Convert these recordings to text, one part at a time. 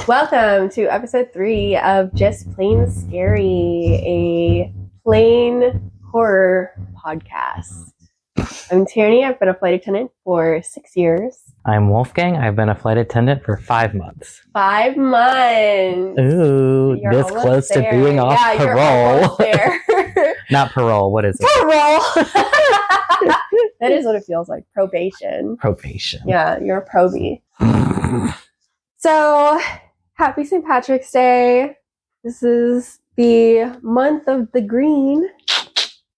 Welcome to episode 3 of Just Plain Scary, a plain horror podcast. I'm Tierney. I've been a flight attendant for 6 years. I'm Wolfgang. I've been a flight attendant for 5 months. 5 months. Ooh, You're this close there. to being off parole. You're almost there. Not parole. What is it? Parole. That is what it feels like. Probation. Probation. Yeah, you're a probie. So, happy St. Patrick's Day. This is the month of the green.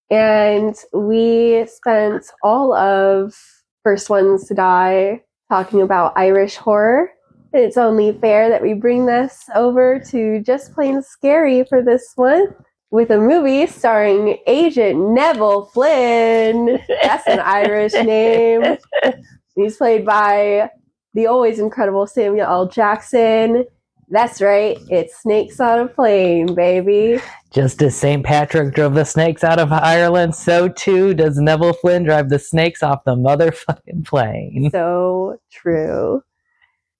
And we spent all of First Ones to Die talking about Irish horror. And it's only fair that we bring this over to Just Plain Scary for this one with a movie starring Agent Neville Flynn. That's an Irish name. He's played by the always incredible Samuel L. Jackson. That's right, it's Snakes on a Plane, baby. Just as St. Patrick drove the snakes out of Ireland, so too does Neville Flynn drive the snakes off the motherfucking plane. So true.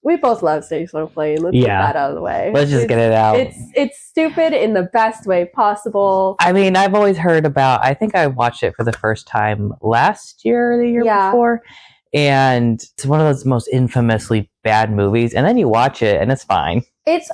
We both love Snakes on a Plane. Let's get that out of the way. Let's just get it out. It's stupid in the best way possible. I mean, I've always heard about, I think I watched it for the first time last year or the year before. And it's one of those most infamously bad movies. And then you watch it and it's fine. It's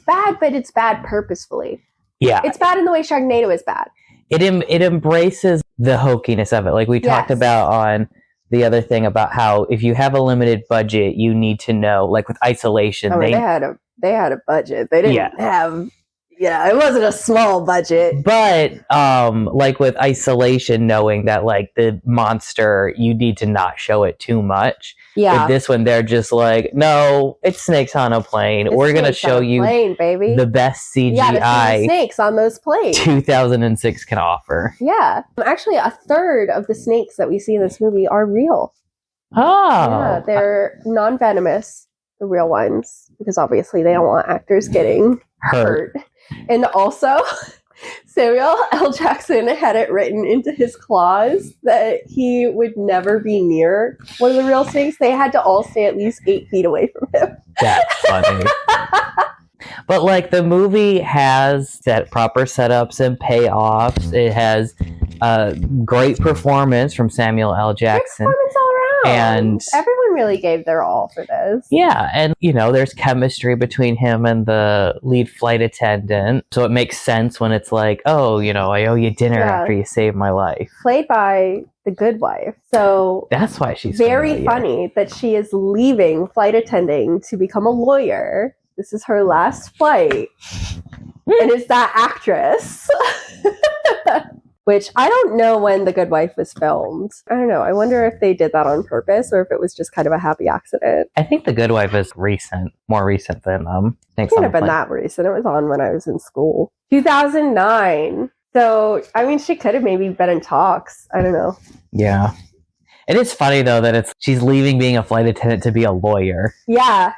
bad, but it's bad purposefully. Yeah. It's bad in the way Sharknado is bad. It embraces the hokiness of it. Like we talked about on the other thing about how if you have a limited budget, you need to know, like with Isolation. They had a budget. They didn't have... Yeah, it wasn't a small budget. But, like with Isolation, knowing that, like, the monster, you need to not show it too much. Yeah. With this one, they're just like, no, it's snakes on a plane. We're going to show you baby. The best CGI the snakes on those planes 2006 can offer. Yeah. Actually, a third of the snakes that we see in this movie are real. Oh. Yeah, they're non-venomous, the real ones, because obviously they don't want actors getting hurt. And also, Samuel L. Jackson had it written into his clause that he would never be near one of the real snakes. They had to all stay at least 8 feet away from him. That's funny. But, like, the movie has that proper setups and payoffs. It has a great performance from Samuel L. Jackson. Great performance all around. And everyone really gave their all for this. Yeah, and, you know, there's chemistry between him and the lead flight attendant. So it makes sense when it's like, oh, you know, I owe you dinner after you saved my life. Played by the good wife. So that's why she's very funny that she is leaving flight attending to become a lawyer. This is her last flight. And it's that actress. Which I don't know when The Good Wife was filmed. I don't know. I wonder if they did that on purpose or if it was just kind of a happy accident. I think The Good Wife is more recent than It couldn't have been that recent. It was on when I was in school. 2009. So, I mean, she could have maybe been in talks. I don't know. Yeah. It is funny, though, that she's leaving being a flight attendant to be a lawyer. Yeah.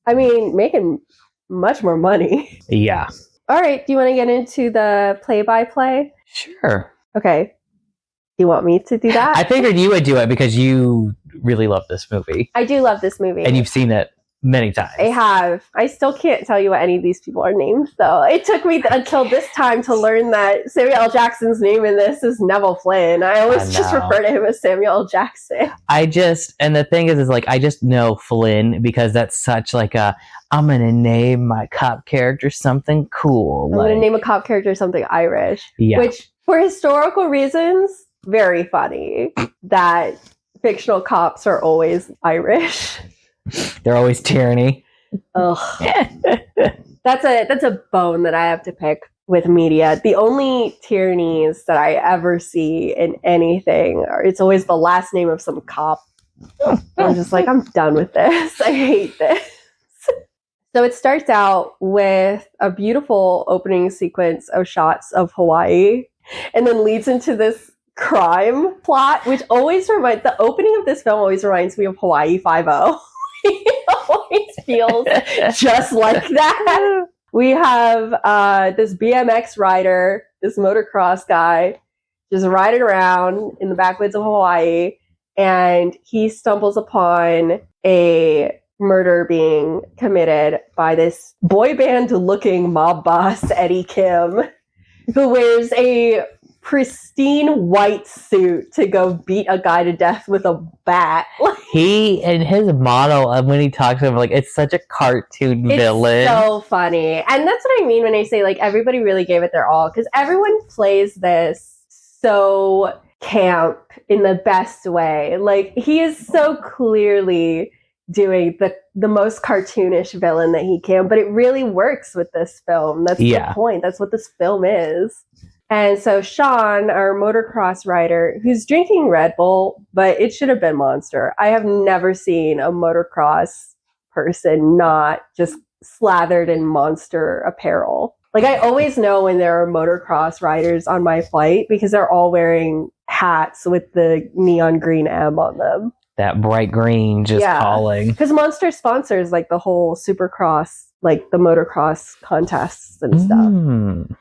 I mean, making much more money. Yeah. All right. Do you want to get into the play-by-play? Sure. Okay. Do you want me to do that? I figured you would do it because you really love this movie. I do love this movie. And you've seen it many times. I have. I still can't tell you what any of these people are named, though. It took me until this time to learn that Samuel L. Jackson's name in this is Neville Flynn. I always just refer to him as Samuel L. Jackson. And the thing is like, I just know Flynn because that's such like I'm going to name my cop character something cool. I'm going to name a cop character something Irish. Yeah. Which, for historical reasons, very funny that fictional cops are always Irish. They're always Tierney. Ugh. That's a bone that I have to pick with media. The only Tierneys that I ever see in anything, it's always the last name of some cop. I'm just like, I'm done with this. I hate this. So it starts out with a beautiful opening sequence of shots of Hawaii and then leads into this crime plot, which the opening of this film always reminds me of Hawaii 5-0. It always feels just like that. We have this BMX rider, this motocross guy, just riding around in the backwoods of Hawaii, and he stumbles upon a murder being committed by this boy band looking mob boss, Eddie Kim, who wears a pristine white suit to go beat a guy to death with a bat. He and his model, when he talks to him, like, it's such a cartoon villain. It's so funny. And that's what I mean when I say, like, everybody really gave it their all, because everyone plays this so camp in the best way. Like, he is so clearly doing the most cartoonish villain that he can, but it really works with this film. That's the point. That's what this film is. And so Sean, our motocross rider, who's drinking Red Bull, but it should have been Monster. I have never seen a motocross person not just slathered in Monster apparel. Like, I always know when there are motocross riders on my flight because they're all wearing hats with the neon green M on them. That bright green just calling. Because Monster sponsors, like, the whole Supercross, like, the motocross contests and stuff.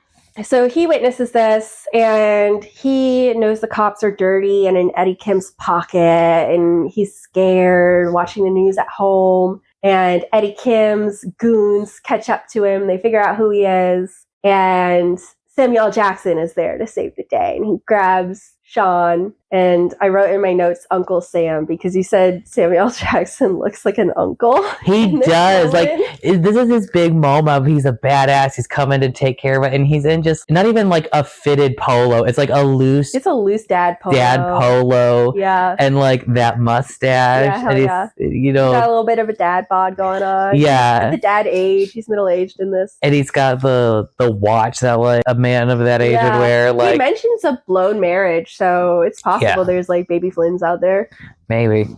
So he witnesses this, and he knows the cops are dirty and in Eddie Kim's pocket, and he's scared watching the news at home. And Eddie Kim's goons catch up to him. They figure out who he is, and Samuel Jackson is there to save the day. And he grabs Sean, and I wrote in my notes Uncle Sam, because you said Samuel Jackson looks like an uncle. He does. Like, this is his big moment. He's a badass. He's coming to take care of it, and he's in just not even like a fitted polo. It's like a loose. It's a loose dad polo. Yeah. And like that mustache. Yeah, hell and yeah. You know, got a little bit of a dad bod going on. Yeah. The dad age. He's middle aged in this. And he's got the watch that like a man of that age would wear. Like, he mentions a blown marriage, so it's possible there's like baby Flynns out there. Maybe.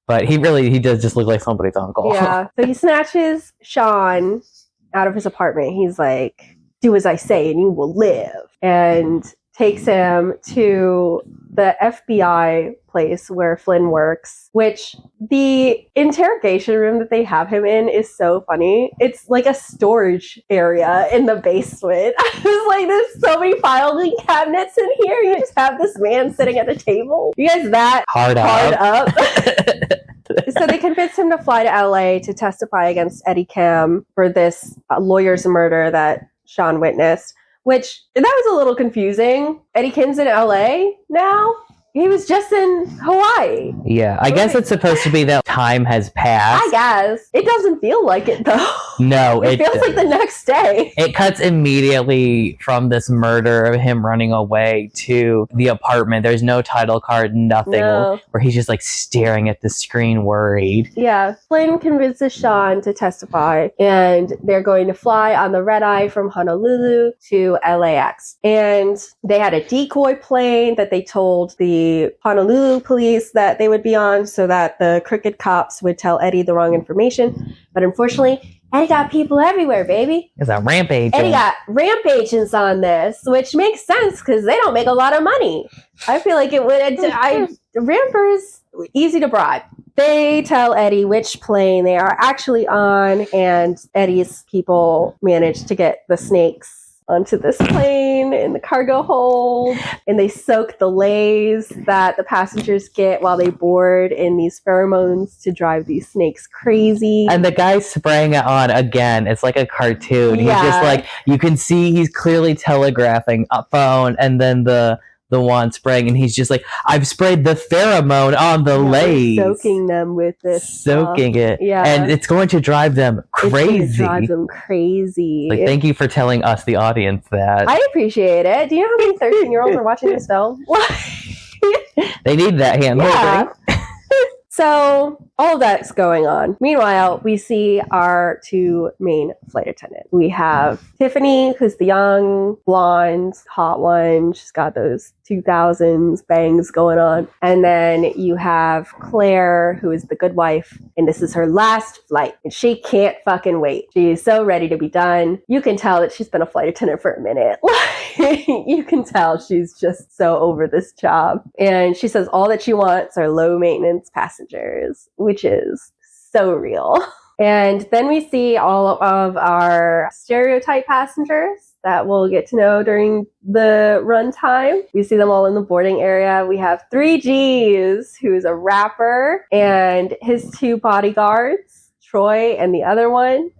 But he does just look like somebody's uncle. Yeah. So he snatches Sean out of his apartment. He's like, do as I say and you will live. And takes him to the FBI place where Flynn works, which the interrogation room that they have him in is so funny. It's like a storage area in the basement. I was like, there's so many filing cabinets in here. You just have this man sitting at the table. You guys that hard up? So they convinced him to fly to LA to testify against Eddie Kim for this lawyer's murder that Sean witnessed. Which, that was a little confusing. Eddie Kim's in LA now? He was just in Hawaii. Yeah, I guess it's supposed to be that time has passed. I guess. It doesn't feel like it, though. No. It feels like the next day. It cuts immediately from this murder of him running away to the apartment. There's no title card, nothing. No. Where he's just like staring at the screen worried. Yeah. Flynn convinces Sean to testify, and they're going to fly on the red eye from Honolulu to LAX. And they had a decoy plane that they told the Honolulu police that they would be on so that the crooked cops would tell Eddie the wrong information. But unfortunately, Eddie got people everywhere, baby. It's a ramp agent. Eddie got ramp agents on this, which makes sense because they don't make a lot of money. I feel like it would. Rampers, easy to bribe. They tell Eddie which plane they are actually on, and Eddie's people manage to get the snakes onto this plane in the cargo hold, and they soak the lays that the passengers get while they board in these pheromones to drive these snakes crazy. And the guy spraying it on again, it's like a cartoon. He's just like, you can see he's clearly telegraphing a phone, and then the one spraying, and he's just like, I've sprayed the pheromone on the lays. Soaking them with this Soaking it. Yeah. And it's going to drive them crazy. It's going to drive them crazy. Like, thank you for telling us, the audience, that. I appreciate it. Do you know how many 13-year-olds are watching this film? They need that hand holding. So all of that's going on. Meanwhile, we see our two main flight attendants. We have Tiffany, who's the young, blonde, hot one. She's got those 2000s bangs going on. And then you have Claire, who is the good wife, and this is her last flight. And she can't fucking wait. She is so ready to be done. You can tell that she's been a flight attendant for a minute. You can tell she's just so over this job. And she says all that she wants are low maintenance passengers, which is so real. And then we see all of our stereotype passengers that we'll get to know during the runtime. We see them all in the boarding area. We have 3Gs, who's a rapper, and his two bodyguards, Troy and the other one.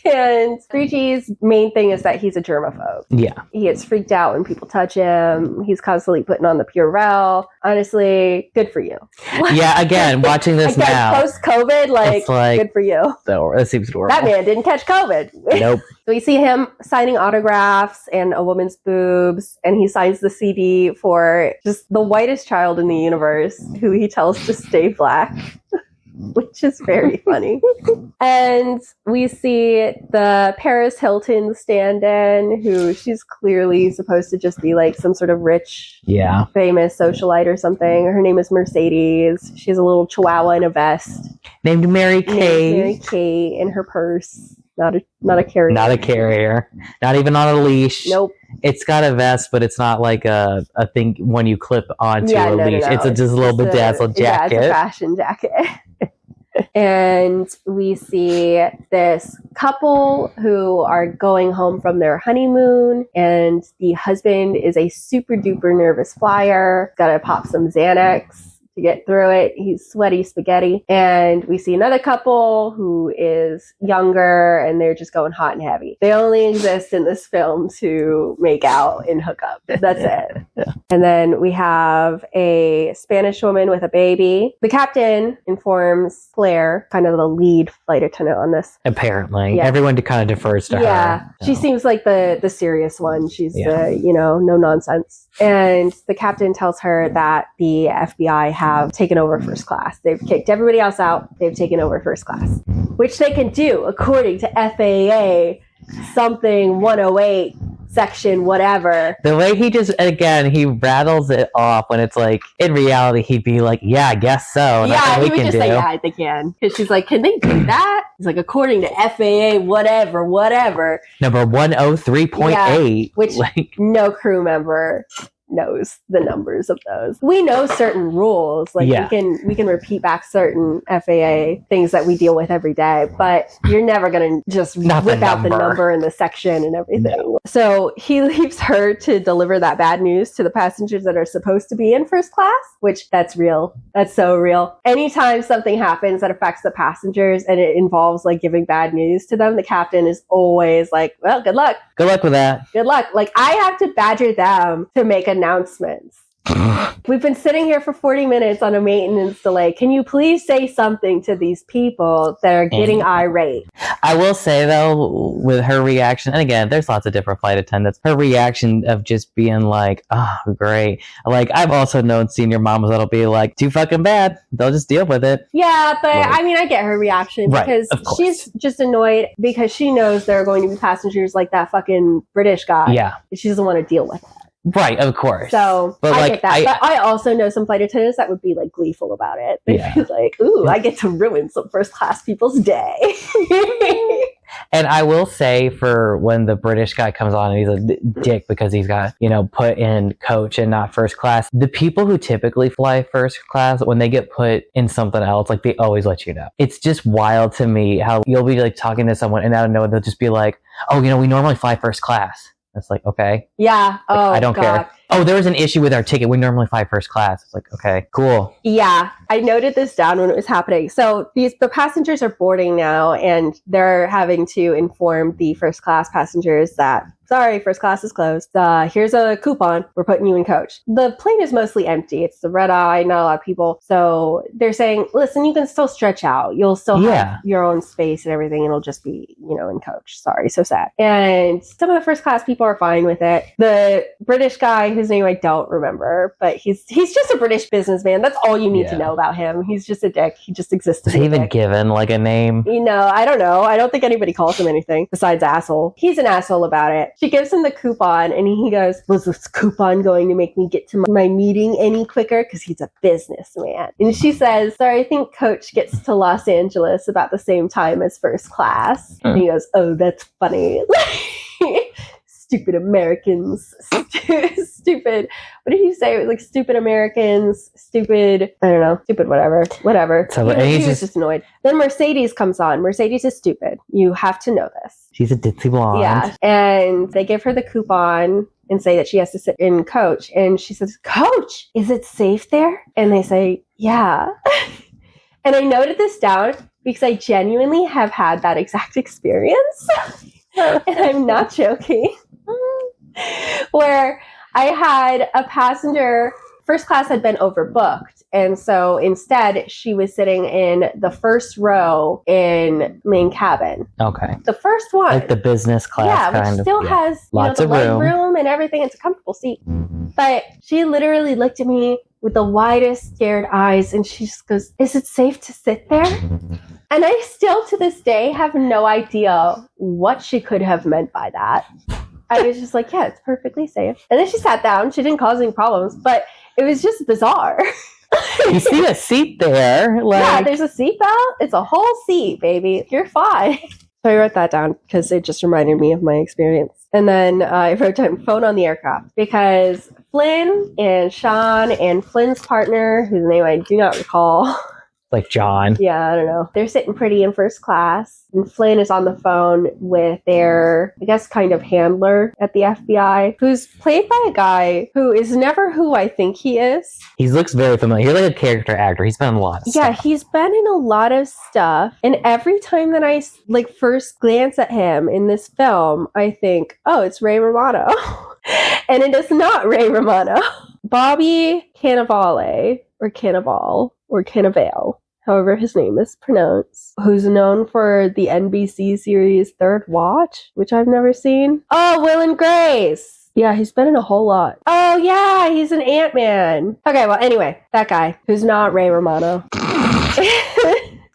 And Screechy's main thing is that he's a germaphobe. Yeah. He gets freaked out when people touch him. He's constantly putting on the Purell. Honestly, good for you. Yeah, again, watching this again, now. Post-COVID, like, good for you. That seems adorable. That man didn't catch COVID. Nope. So we see him signing autographs and a woman's boobs, and he signs the CD for just the whitest child in the universe, who he tells to stay black. Which is very funny. And we see the Paris Hilton stand-in, who she's clearly supposed to just be like some sort of rich, famous socialite or something. Her name is Mercedes. She has a little chihuahua in a vest. Named Mary Kay. Mary Kay in her purse. Not a carrier. Not a carrier. Not even on a leash. Nope. It's got a vest, but it's not like a thing when you clip onto a leash. No. It's just a little bedazzled jacket. Yeah, it's a fashion jacket. And we see this couple who are going home from their honeymoon, and the husband is a super duper nervous flyer. Gotta pop some Xanax to get through it. He's sweaty spaghetti. And we see another couple who is younger, and they're just going hot and heavy. They only exist in this film to make out and hook up. That's it. Yeah. And then we have a Spanish woman with a baby. The captain informs Claire, kind of the lead flight attendant on this. Apparently. Yeah. Everyone kind of defers to her. Yeah. She seems like the serious one. She's the, no nonsense. And the captain tells her that the FBI have taken over first class. They've kicked everybody else out. They've taken over first class, which they can do according to FAA something 108 section whatever. The way he just, again, he rattles it off when it's like, in reality, he'd be like, yeah, I guess so. Yeah, he would just say, yeah, they can. Because she's like, can they do that? He's like, according to FAA, whatever. Number 103.8. Which no crew member knows the numbers of those. We know certain rules. Like we can repeat back certain FAA things that we deal with every day, but you're never going to just whip out the number and the section and everything. No. So he leaves her to deliver that bad news to the passengers that are supposed to be in first class, which that's real. That's so real. Anytime something happens that affects the passengers and it involves like giving bad news to them, the captain is always like, well, good luck. Good luck with that. Good luck. Like, I have to badger them to make announcements. We've been sitting here for 40 minutes on a maintenance delay. Can you please say something to these people that are getting irate? I will say, though, with her reaction, and again, there's lots of different flight attendants, her reaction of just being like, oh, great. Like, I've also known senior moms that'll be like, too fucking bad. They'll just deal with it. Yeah, but I mean, I get her reaction because she's just annoyed because she knows there are going to be passengers like that fucking British guy. Yeah. She doesn't want to deal with it. Right, of course. So but I get that. But I also know some flight attendants that would be like gleeful about it. They'd be like, ooh, I get to ruin some first class people's day. And I will say, for when the British guy comes on and he's a dick because he's got, put in coach and not first class, the people who typically fly first class, when they get put in something else, like, they always let you know. It's just wild to me how you'll be like talking to someone and out of nowhere they'll just be like, oh, we normally fly first class. It's like, okay. Yeah. Oh, I don't care. Oh, there was an issue with our ticket. We normally fly first class. It's like, okay, cool. Yeah. I noted this down when it was happening. So the passengers are boarding now, and they're having to inform the first class passengers that, sorry, first class is closed. Here's a coupon. We're putting you in coach. The plane is mostly empty. It's the red eye, not a lot of people. So they're saying, listen, you can still stretch out. You'll still have your own space and everything. It'll just be, in coach. Sorry, so sad. And some of the first class people are fine with it. The British guy, whose name I don't remember, but he's just a British businessman. That's all you need to know about him. He's just a dick. He just exists. Is he even given like a name? I don't know. I don't think anybody calls him anything besides asshole. He's an asshole about it. She gives him the coupon and he goes, was this coupon going to make me get to my meeting any quicker? Because he's a businessman. And she says, sorry, I think coach gets to Los Angeles about the same time as first class. And he goes, oh, that's funny. Stupid Americans. Stupid. What did he say? It was like stupid Americans, stupid, I don't know, stupid whatever. So he was just annoyed. Then Mercedes comes on. Mercedes is stupid. You have to know this. She's a ditzy blonde. Yeah. And they give her the coupon and say that she has to sit in coach. And she says, coach, is it safe there? And they say, yeah. And I noted this down because I genuinely have had that exact experience. And I'm not joking. Where I had a passenger, first class had been overbooked. And so instead, she was sitting in the first row in main cabin. Okay. The first one. Like the business class kind of. Which still has lots the of leg room. room and everything. It's a comfortable seat. But she literally looked at me with the widest scared eyes and she just goes, "Is it safe to sit there?" And I still to this day have no idea what she could have meant by that. I was just like, yeah, it's perfectly safe. And then she sat down. She didn't cause any problems, but it was just bizarre. You see a seat there. Yeah, there's a seat belt. It's a whole seat, baby. You're fine. So I wrote that down because it just reminded me of my experience. And then I wrote down phone on the aircraft because Flynn and Sean and Flynn's partner, whose name I do not recall. Like John. Yeah, I don't know. They're sitting pretty in first class. And Flynn is on the phone with their, I guess, kind of handler at the FBI, who's played by a guy who is never who I think he is. He looks very familiar. He's like a character actor. He's been in a lot of stuff. He's been in a lot of stuff. And every time that I first glance at him in this film, I think, oh, it's Ray Romano. And it is not Ray Romano. Bobby Cannavale, or Cannavale, or Cannavale, however his name is pronounced, who's known for the NBC series Third Watch, which I've never seen. Oh, Will and Grace. Yeah, he's been in a whole lot. Oh, yeah, he's an Ant-Man. Okay, well, anyway, that guy, who's not Ray Romano,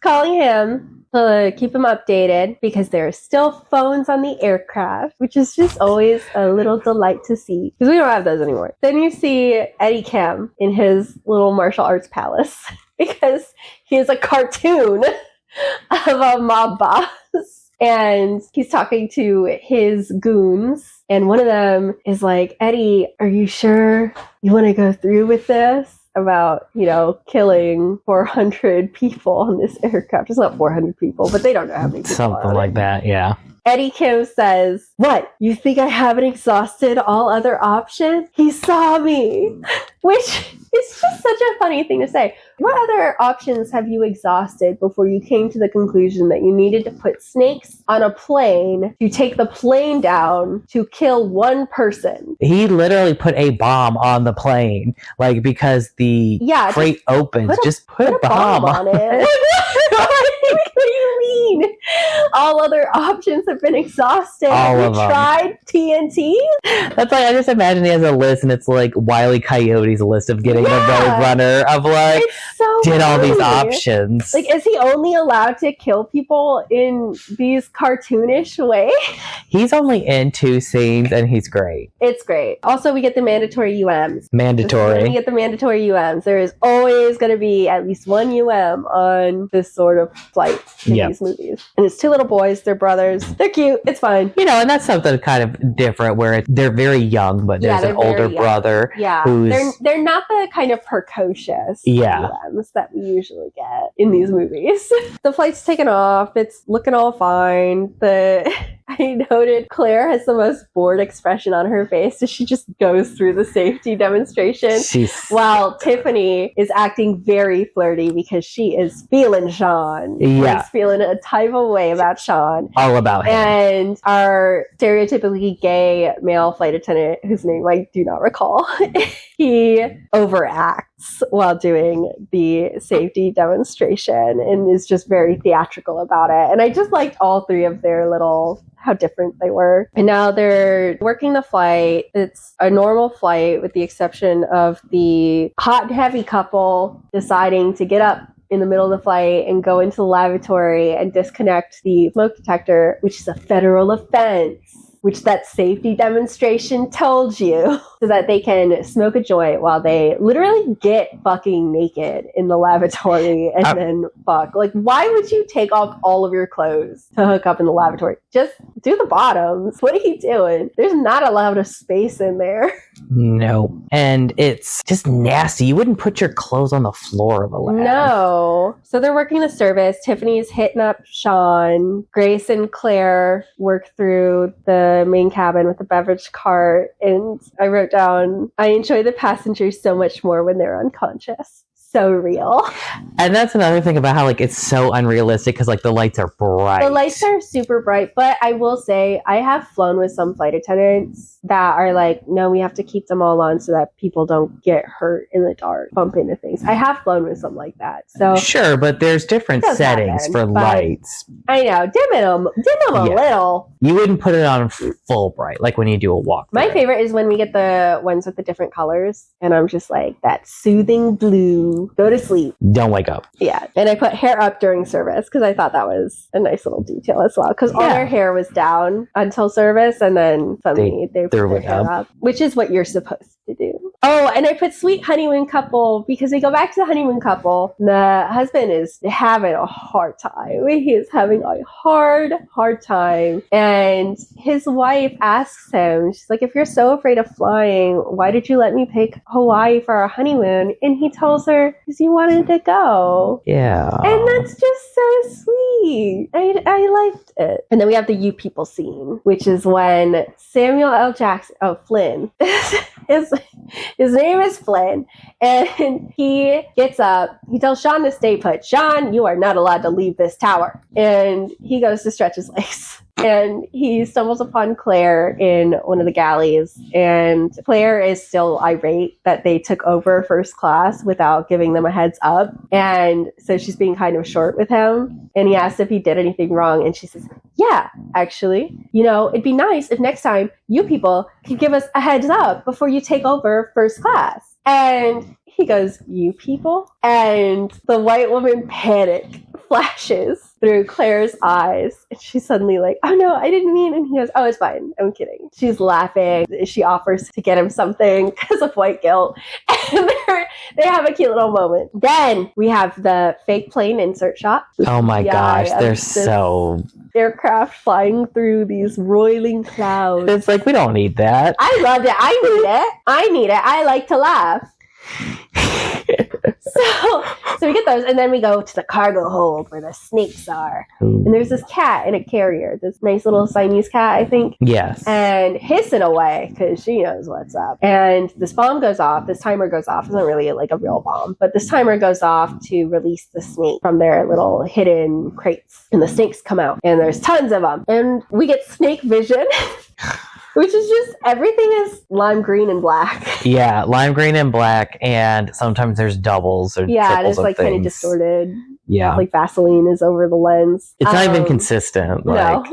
calling him to keep him updated because there are still phones on the aircraft, which is just always a little delight to see because we don't have those anymore. Then you see Eddie Kim in his little martial arts palace because he is a cartoon of a mob boss. And he's talking to his goons. And one of them is like, "Eddie, are you sure you want to go through with this? About, killing 400 people on this aircraft." It's not 400 people, but they don't know how many people Something like that, yeah. Eddie Kim says, "What? You think I haven't exhausted all other options? He saw me." Which is just such a funny thing to say. What other options have you exhausted before you came to the conclusion that you needed to put snakes on a plane to take the plane down to kill one person? He literally put a bomb on the plane, because the crate opens. Just put a bomb on it. What do you mean? All other options have been exhausted. All have of you them. tried TNT? That's I just imagine he has a list, and it's like Wile E. Coyote's list of getting the Road Runner of did all these options. Is he only allowed to kill people in these cartoonish ways? He's only in 2 scenes, and he's great. It's great. Also, we get the mandatory UMs. Mandatory. We get the mandatory UMs. There is always going to be at least one UM on this sort of flight in these movies. And it's 2 little boys. They're brothers. They're cute. It's fine. And that's something kind of different where they're very young, but there's an older brother. Yeah. Who's... They're not the kind of precocious UMs that we usually get in these movies. The flight's taken off. It's looking all fine. I noted Claire has the most bored expression on her face as she just goes through the safety demonstration. While Tiffany is acting very flirty because she is feeling Sean. Yeah. She's feeling a type of way about Sean. All about him. And our stereotypically gay male flight attendant, whose name I do not recall, he overacts while doing the safety demonstration and is just very theatrical about it. And I just liked all 3 of their how different they were. And now they're working the flight. It's a normal flight with the exception of the hot and heavy couple deciding to get up in the middle of the flight and go into the lavatory and disconnect the smoke detector, which is a federal offense, which that safety demonstration told you, so that they can smoke a joint while they literally get fucking naked in the lavatory and then fuck. Why would you take off all of your clothes to hook up in the lavatory? Just do the bottoms. What are you doing? There's not a lot of space in there. No. And it's just nasty. You wouldn't put your clothes on the floor of a lab. No. So they're working the service. Tiffany's hitting up Sean. Grace and Claire work through the main cabin with the beverage cart. And I wrote down, I enjoy the passengers so much more when they're unconscious. so real. And that's another thing about how like it's so unrealistic because like the lights are bright. The lights are super bright, but I will say I have flown with some flight attendants that are like, no, we have to keep them all on so that people don't get hurt in the dark, bump into things. I have flown with some like that. So sure, but there's different settings for lights. I know, dim them a little. You wouldn't put it on full bright like when you do a walk. My favorite is when we get the ones with the different colors, and I'm just like, that soothing blue. Go to sleep. Don't wake up. Yeah, and I put hair up during service because I thought that was a nice little detail as well. Because all their hair was down until service, and then suddenly they put their hair up, which is what you're supposed to do. Oh, and I put sweet honeymoon couple because we go back to the honeymoon couple. The husband is having a hard time. He is having a hard time. And his wife asks him, she's like, if you're so afraid of flying, why did you let me pick Hawaii for our honeymoon? And he tells her, because you wanted to go. Yeah. And that's just so sweet. I liked it. And then we have the you people scene, which is when Samuel L. Jackson, Flynn, his name is Flynn, and he gets up, he tells Sean to stay put. Sean, you are not allowed to leave this tower. And he goes to stretch his legs. And he stumbles upon Claire in one of the galleys, and Claire is still irate that they took over first class without giving them a heads up. And so she's being kind of short with him. And he asks if he did anything wrong. And she says, yeah, actually, it'd be nice if next time you people could give us a heads up before you take over first class. And he goes, you people? And the white woman panic flashes through Claire's eyes. And she's suddenly like, oh no, I didn't mean. And he goes, oh, it's fine. I'm kidding. She's laughing. She offers to get him something because of white guilt. And they have a cute little moment. Then we have the fake plane insert shot. Oh my gosh, they're so... aircraft flying through these roiling clouds. It's like, we don't need that. I loved it. I need it. I like to laugh. So we get those, and then we go to the cargo hold where the snakes are. And there's this cat in a carrier, this nice little Siamese cat, I think. Yes. And hissing away because she knows what's up. And this bomb goes off. This timer goes off. It's not really like a real bomb, but this timer goes off to release the snake from their little hidden crates. And the snakes come out, and there's tons of them. And we get snake vision. Which is just, everything is lime green and black. Yeah, lime green and black, and sometimes there's doubles or triples it's like kind of distorted. Yeah. Like Vaseline is over the lens. It's not even consistent. No.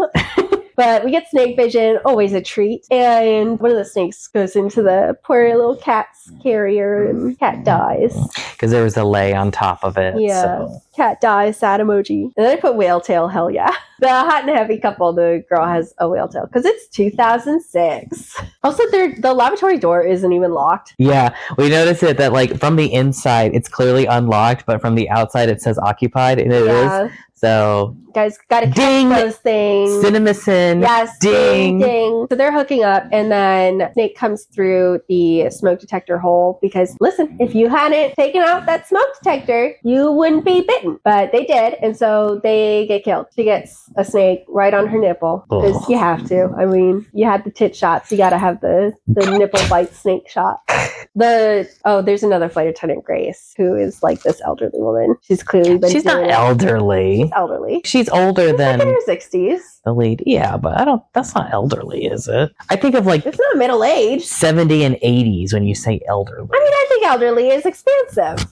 But we get snake vision, always a treat. And one of the snakes goes into the poor little cat's carrier, and cat dies. Because there was a lay on top of it. Yeah. So. Cat dies, sad emoji. And then I put whale tail, hell yeah. The hot and heavy couple, the girl has a whale tail. Because it's 2006. Also, the lavatory door isn't even locked. Yeah, we noticed it that like from the inside, it's clearly unlocked, but from the outside, it says occupied, and it is. So, guys, gotta catch those things. Cinnamon. Yes, ding. So they're hooking up, and then Snake comes through the smoke detector hole because, listen, if you hadn't taken out that smoke detector, you wouldn't be bitten. But they did, and so they get killed. She gets a snake right on her nipple because you have to. I mean, you had the tit shots, you gotta have the nipple bite snake shot. There's another flight attendant, Grace, who is like this elderly woman. She's clearly been. She's not elderly. Elderly. She's older than like in her 60s. The lady. Yeah, but that's not elderly, is it? I think of like it's not middle age. 70 and 80s when you say elderly. I mean, I think elderly is expansive.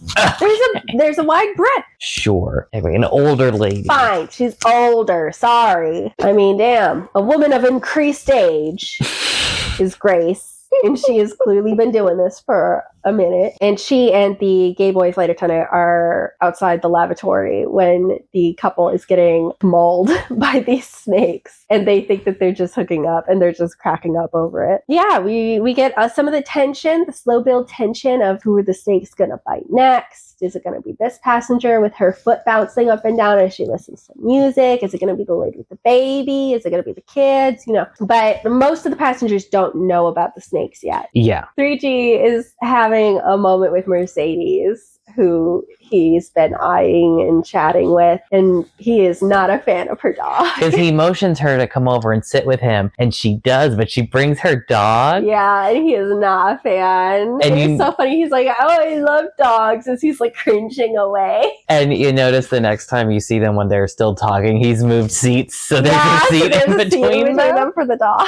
There's a wide breadth. Sure. Anyway, an older lady. Fine, she's older. Sorry. I mean, damn. A woman of increased age is Grace. And she has clearly been doing this for a minute. And she and the gay boy flight attendant are outside the lavatory when the couple is getting mauled by these snakes. And they think that they're just hooking up, and they're just cracking up over it. Yeah, we get some of the tension, the slow build tension of who are the snakes going to bite next. Is it going to be this passenger with her foot bouncing up and down as she listens to music? Is it going to be the lady with the baby? Is it going to be the kids? But most of the passengers don't know about the snakes yet. Yeah. 3G is having having a moment with Mercedes, who he's been eyeing and chatting with, and he is not a fan of her dog. Because he motions her to come over and sit with him, and she does, but she brings her dog. Yeah, and he is not a fan. And it's so funny. He's like, oh, I love dogs, as he's like cringing away. And you notice the next time you see them when they're still talking, he's moved seats, so there's a seat in between them for the dog.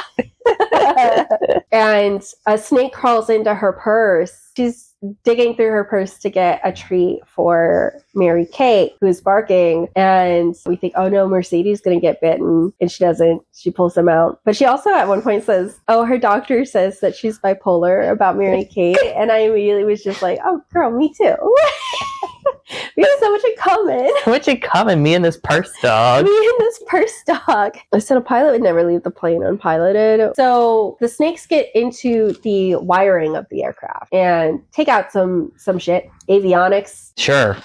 And a snake crawls into her purse. She's digging through her purse to get a treat for Mary Kate, who's barking, and we think, oh no, Mercedes gonna get bitten, and she doesn't. She pulls them out, but she also at one point says, oh, her doctor says that she's bipolar about Mary Kate, and I immediately was just like, oh girl, me too. We have so much in common. So much in common, me and this purse dog. Me and this purse dog. I said a pilot would never leave the plane unpiloted. So the snakes get into the wiring of the aircraft and take out some shit. Avionics. Sure.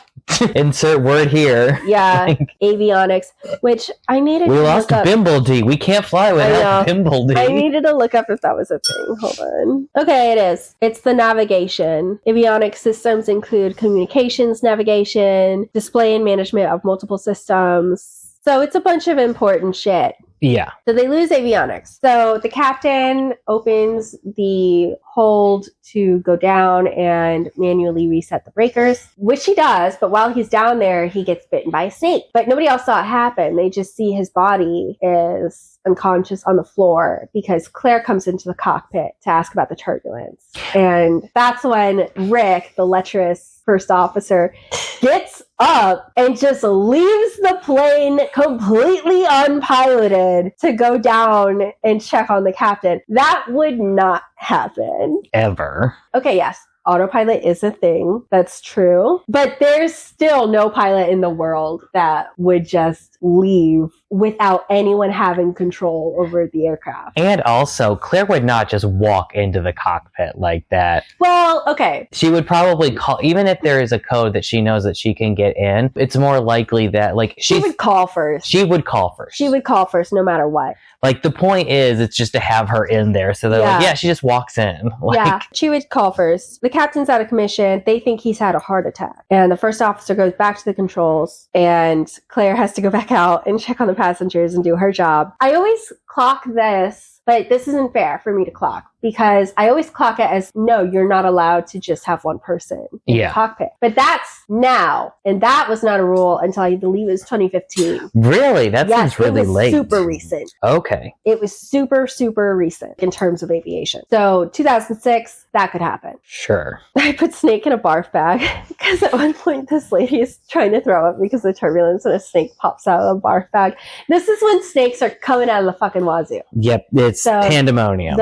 Insert word here. Yeah, avionics, which I needed we to lost look up. Bimbledy. We can't fly without Bimbledy. I needed to look up if that was a thing. Hold on. Okay, it is. It's the navigation. Avionics systems include communications, navigation, display and management of multiple systems. So it's a bunch of important shit. Yeah. So they lose avionics. So the captain opens the hold to go down and manually reset the breakers, which he does. But while he's down there, he gets bitten by a snake. But nobody else saw it happen. They just see his body is unconscious on the floor because Claire comes into the cockpit to ask about the turbulence. And that's when Rick, the lecherous first officer, gets up and just leaves the plane completely unpiloted to go down and check on the captain. That would not happen. Ever. Okay, yes. Autopilot is a thing. That's true. But there's still no pilot in the world that would just leave without anyone having control over the aircraft. And also, Claire would not just walk into the cockpit like that. Well, okay. She would probably call, even if there is a code that she knows that she can get in, it's more likely that, like, she would call first. She would call first. She would call first no matter what. Like, the point is, it's just to have her in there. So they're like, yeah, she just walks in. Like, yeah, she would call first. The captain's out of commission. They think he's had a heart attack. And the first officer goes back to the controls, and Claire has to go back out and check on the passengers and do her job. I always clock this, but this isn't fair for me to clock, because I always clock it as, no, you're not allowed to just have one person in the cockpit. But that's now, and that was not a rule until I believe it was 2015. Really? That seems really late. Super recent. Okay. It was super, super recent in terms of aviation. So 2006, that could happen. Sure. I put snake in a barf bag because at one point this lady is trying to throw up because of turbulence and a snake pops out of a barf bag. This is when snakes are coming out of the fucking wazoo. Yep, it's pandemonium.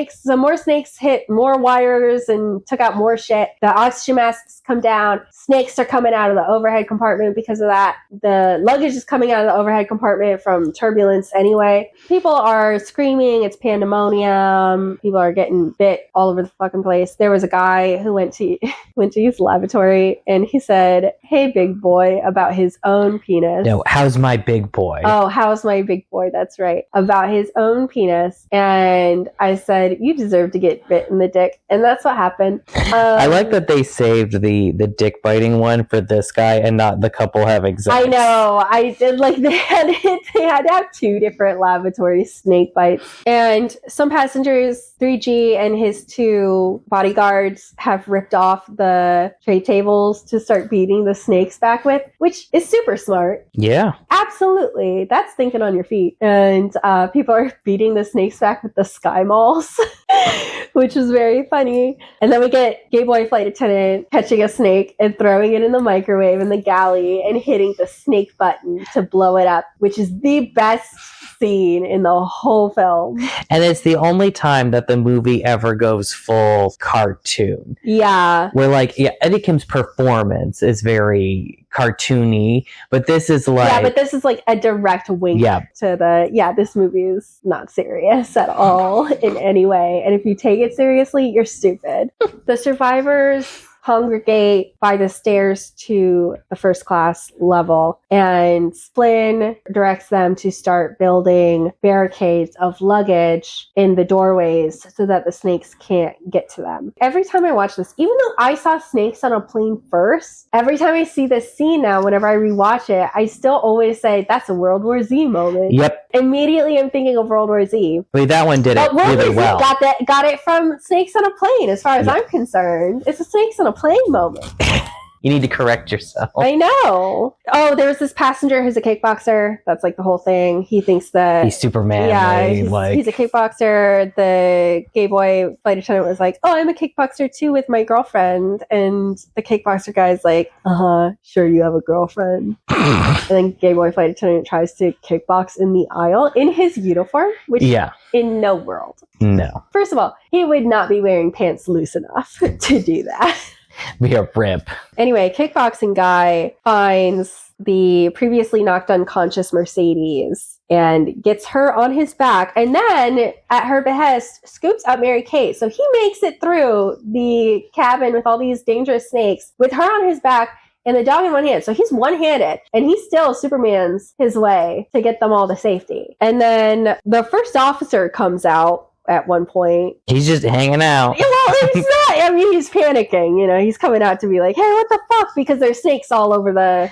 Some more snakes hit more wires and took out more shit. The oxygen masks come down. Snakes are coming out of the overhead compartment because of that. The luggage is coming out of the overhead compartment from turbulence anyway. People are screaming. It's pandemonium. People are getting bit all over the fucking place. There was a guy who went to his lavatory and he said, "Hey, big boy," about his own penis. No, how's my big boy? Oh, how's my big boy? That's right. About his own penis. And I said, you deserve to get bit in the dick. And that's what happened. I like that they saved the dick biting one for this guy and not the couple having sex. I know. I did, like, they had to have two different lavatory snake bites. And some passengers, 3G and his two bodyguards, have ripped off the tray tables to start beating the snakes back with, which is super smart. Yeah. Absolutely. That's thinking on your feet. And people are beating the snakes back with the sky malls, which is very funny. And then we get gay boy flight attendant catching a snake and throwing it in the microwave in the galley and hitting the snake button to blow it up, which is the best scene in the whole film. And it's the only time that the movie ever goes full cartoon. Yeah. Where, like, Eddie Kim's performance is very cartoony, but this is like... Yeah, but this is like a direct wink to this movie is not serious at all in any way. And if you take it seriously, you're stupid. The survivors congregate by the stairs to the first class level, and Flynn directs them to start building barricades of luggage in the doorways so that the snakes can't get to them. Every time I watch this, even though I saw snakes on a plane first, every time I see this scene now, whenever I rewatch it, I still always say that's a World War Z moment. Yep. Immediately I'm thinking of World War Z. Wait, that one did it really well. Got it from Snakes on a Plane, as far as I'm concerned. It's a Snakes on a Plane moment. You need to correct yourself. I know. Oh, there was this passenger who's a kickboxer. That's like the whole thing. He thinks that he's Superman. Yeah, he's a kickboxer. The gay boy flight attendant was like, "Oh, I'm a kickboxer too with my girlfriend." And the kickboxer guy's like, "Sure, you have a girlfriend." And then gay boy flight attendant tries to kickbox in the aisle in his uniform, which in no world. No. First of all, he would not be wearing pants loose enough to do that. Be a rip. Anyway, kickboxing guy finds the previously knocked unconscious Mercedes and gets her on his back, and then at her behest scoops up Mary Kate. So he makes it through the cabin with all these dangerous snakes with her on his back and the dog in one hand. So he's one-handed, and he still Supermans his way to get them all to safety. And then the first officer comes out at one point. He's just hanging out. Well, he's not. I mean, he's panicking. You know, he's coming out to be like, "Hey, what the fuck?" Because there's snakes all over the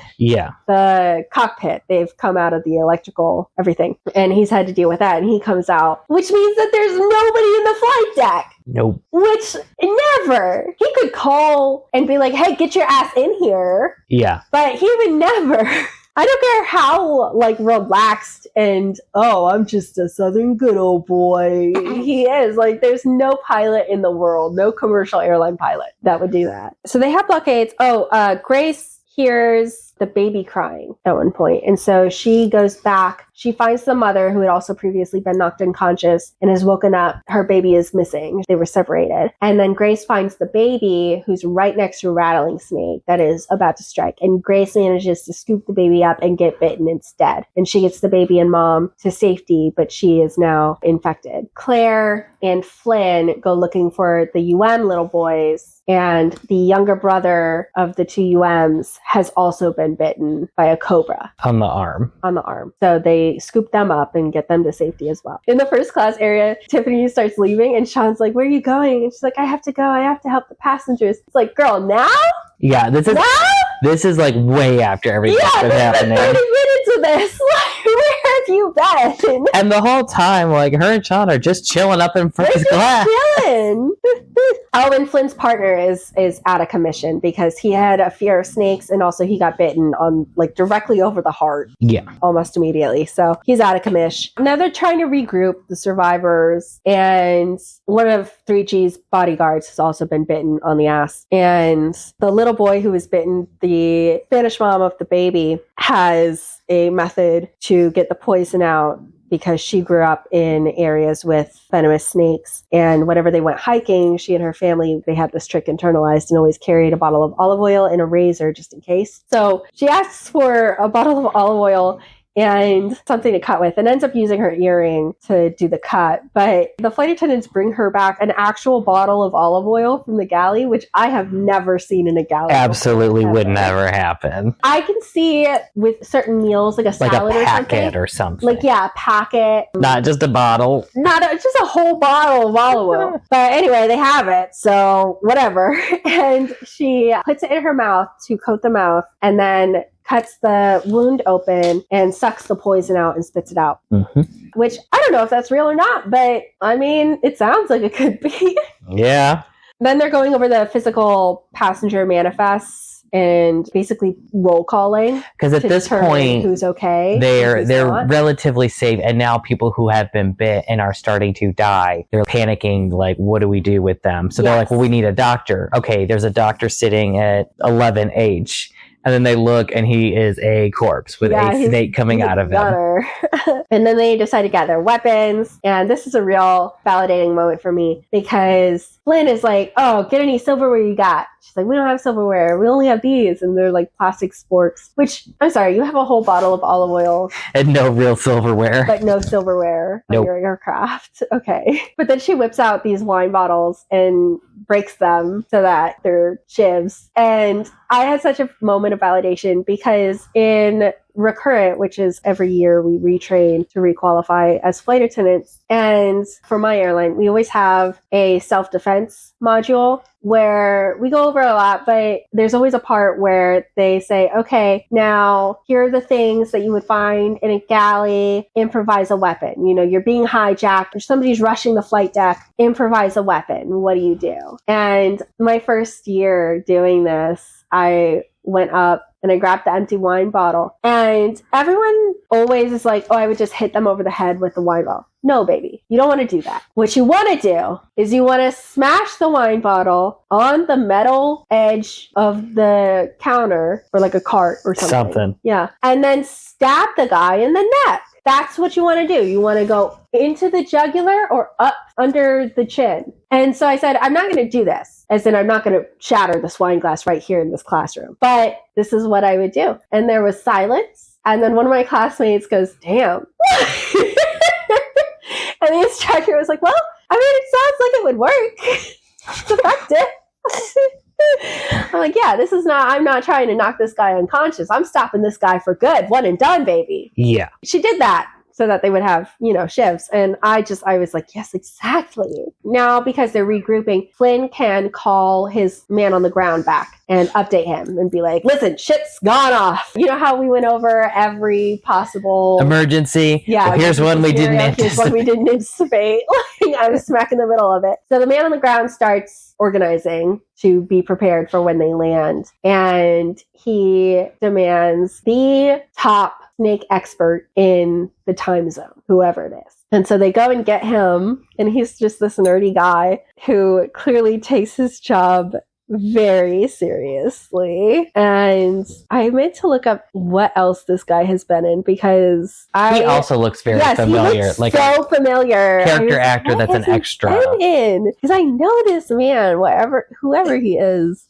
cockpit. They've come out of the electrical everything, and he's had to deal with that. And he comes out, which means that there's nobody in the flight deck. Nope. Which never. He could call and be like, "Hey, get your ass in here." Yeah. But he would never. I don't care how, like, relaxed and, I'm just a Southern good old boy he is. Like, there's no pilot in the world, no commercial airline pilot that would do that. So they have blockades. Grace hears the baby crying at one point. And so she goes back. She finds the mother, who had also previously been knocked unconscious and has woken up. Her baby is missing. They were separated. And then Grace finds the baby, who's right next to a rattling snake that is about to strike. And Grace manages to scoop the baby up and get bitten instead. And she gets the baby and mom to safety, but she is now infected. Claire and Flynn go looking for the little boys. And the younger brother of the two UMs has also been bitten by a cobra. On the arm. So they scoop them up and get them to safety as well. In the first class area, Tiffany starts leaving and Sean's like, "Where are you going?" And she's like, "I have to go. I have to help the passengers." It's like, girl, now? Yeah, this is like way after everything's been happening. 30 minutes of this. Like, where have you been? And the whole time, like, her and Sean are just chilling up in first class. Chilling. And Flynn's partner is out of commission because he had a fear of snakes, and also he got bitten on, like, directly over the heart. Yeah. Almost immediately. So he's out of commission. Now they're trying to regroup the survivors, and one of 3G's bodyguards has also been bitten on the ass. And the little boy who was bitten, the Spanish mom of the baby, has a method to get the poison out because she grew up in areas with venomous snakes. And whenever they went hiking, she and her family, they had this trick internalized and always carried a bottle of olive oil and a razor just in case. So she asks for a bottle of olive oil and something to cut with, and ends up using her earring to do the cut. But the flight attendants bring her back an actual bottle of olive oil from the galley, which I have never seen in a galley. Absolutely would never happen. I can see it with certain meals, like a salad or packet or something. Like, yeah, a packet. Not just a bottle. Just a whole bottle of olive oil. But anyway, they have it, so whatever. And she puts it in her mouth to coat the mouth, and then cuts the wound open and sucks the poison out and spits it out. Mm-hmm. Which, I don't know if that's real or not, but I mean, it sounds like it could be. Yeah. Then they're going over the physical passenger manifests and basically roll calling. Because at this point, who's okay, they're relatively safe. And now people who have been bit and are starting to die, they're panicking, like, what do we do with them? So they're like, well, we need a doctor. Okay, there's a doctor sitting at 11H. And then they look, and he is a corpse with a snake coming out of him. And then they decide to get their weapons. And this is a real validating moment for me because Flynn is like, "Oh, get any silverware you got." She's like, we don't have silverware. We only have these. And they're like plastic sporks, which, I'm sorry, you have a whole bottle of olive oil. And no real silverware. But no silverware on your aircraft. Okay. But then she whips out these wine bottles and breaks them so that they're shivs. And I had such a moment of validation because in Recurrent, which is every year we retrain to requalify as flight attendants. And for my airline, we always have a self-defense module where we go over a lot, but there's always a part where they say, okay, now here are the things that you would find in a galley, improvise a weapon. You know, you're being hijacked or somebody's rushing the flight deck, improvise a weapon. What do you do? And my first year doing this, I went up and I grabbed the empty wine bottle. And everyone always is like, oh, I would just hit them over the head with the wine bottle. No, baby, you don't want to do that. What you want to do is you want to smash the wine bottle on the metal edge of the counter or like a cart or something. Yeah. And then stab the guy in the neck. That's what you want to do. You want to go into the jugular or up under the chin. And so I said, I'm not going to do this. As in, I'm not going to shatter this wine glass right here in this classroom. But this is what I would do. And there was silence. And then one of my classmates goes, damn. And the instructor was like, well, I mean, it sounds like it would work. It's effective. I'm like, yeah, I'm not trying to knock this guy unconscious. I'm stopping this guy for good. One and done, baby. Yeah. She did that so that they would have, shivs. And I was like, yes, exactly. Now, because they're regrouping, Flynn can call his man on the ground back and update him and be like, listen, shit's gone off. You know how we went over every possible emergency? Yeah. Well, here's one we didn't anticipate. Here's one we didn't anticipate. I was smack in the middle of it. So the man on the ground starts organizing to be prepared for when they land. And he demands the top snake expert in the time zone, whoever it is. And so they go and get him, and he's just this nerdy guy who clearly takes his job very seriously. And I meant to look up what else this guy has been in because he also looks very familiar. He looks so familiar. Character actor that's an extra. Because I know this man, whoever he is.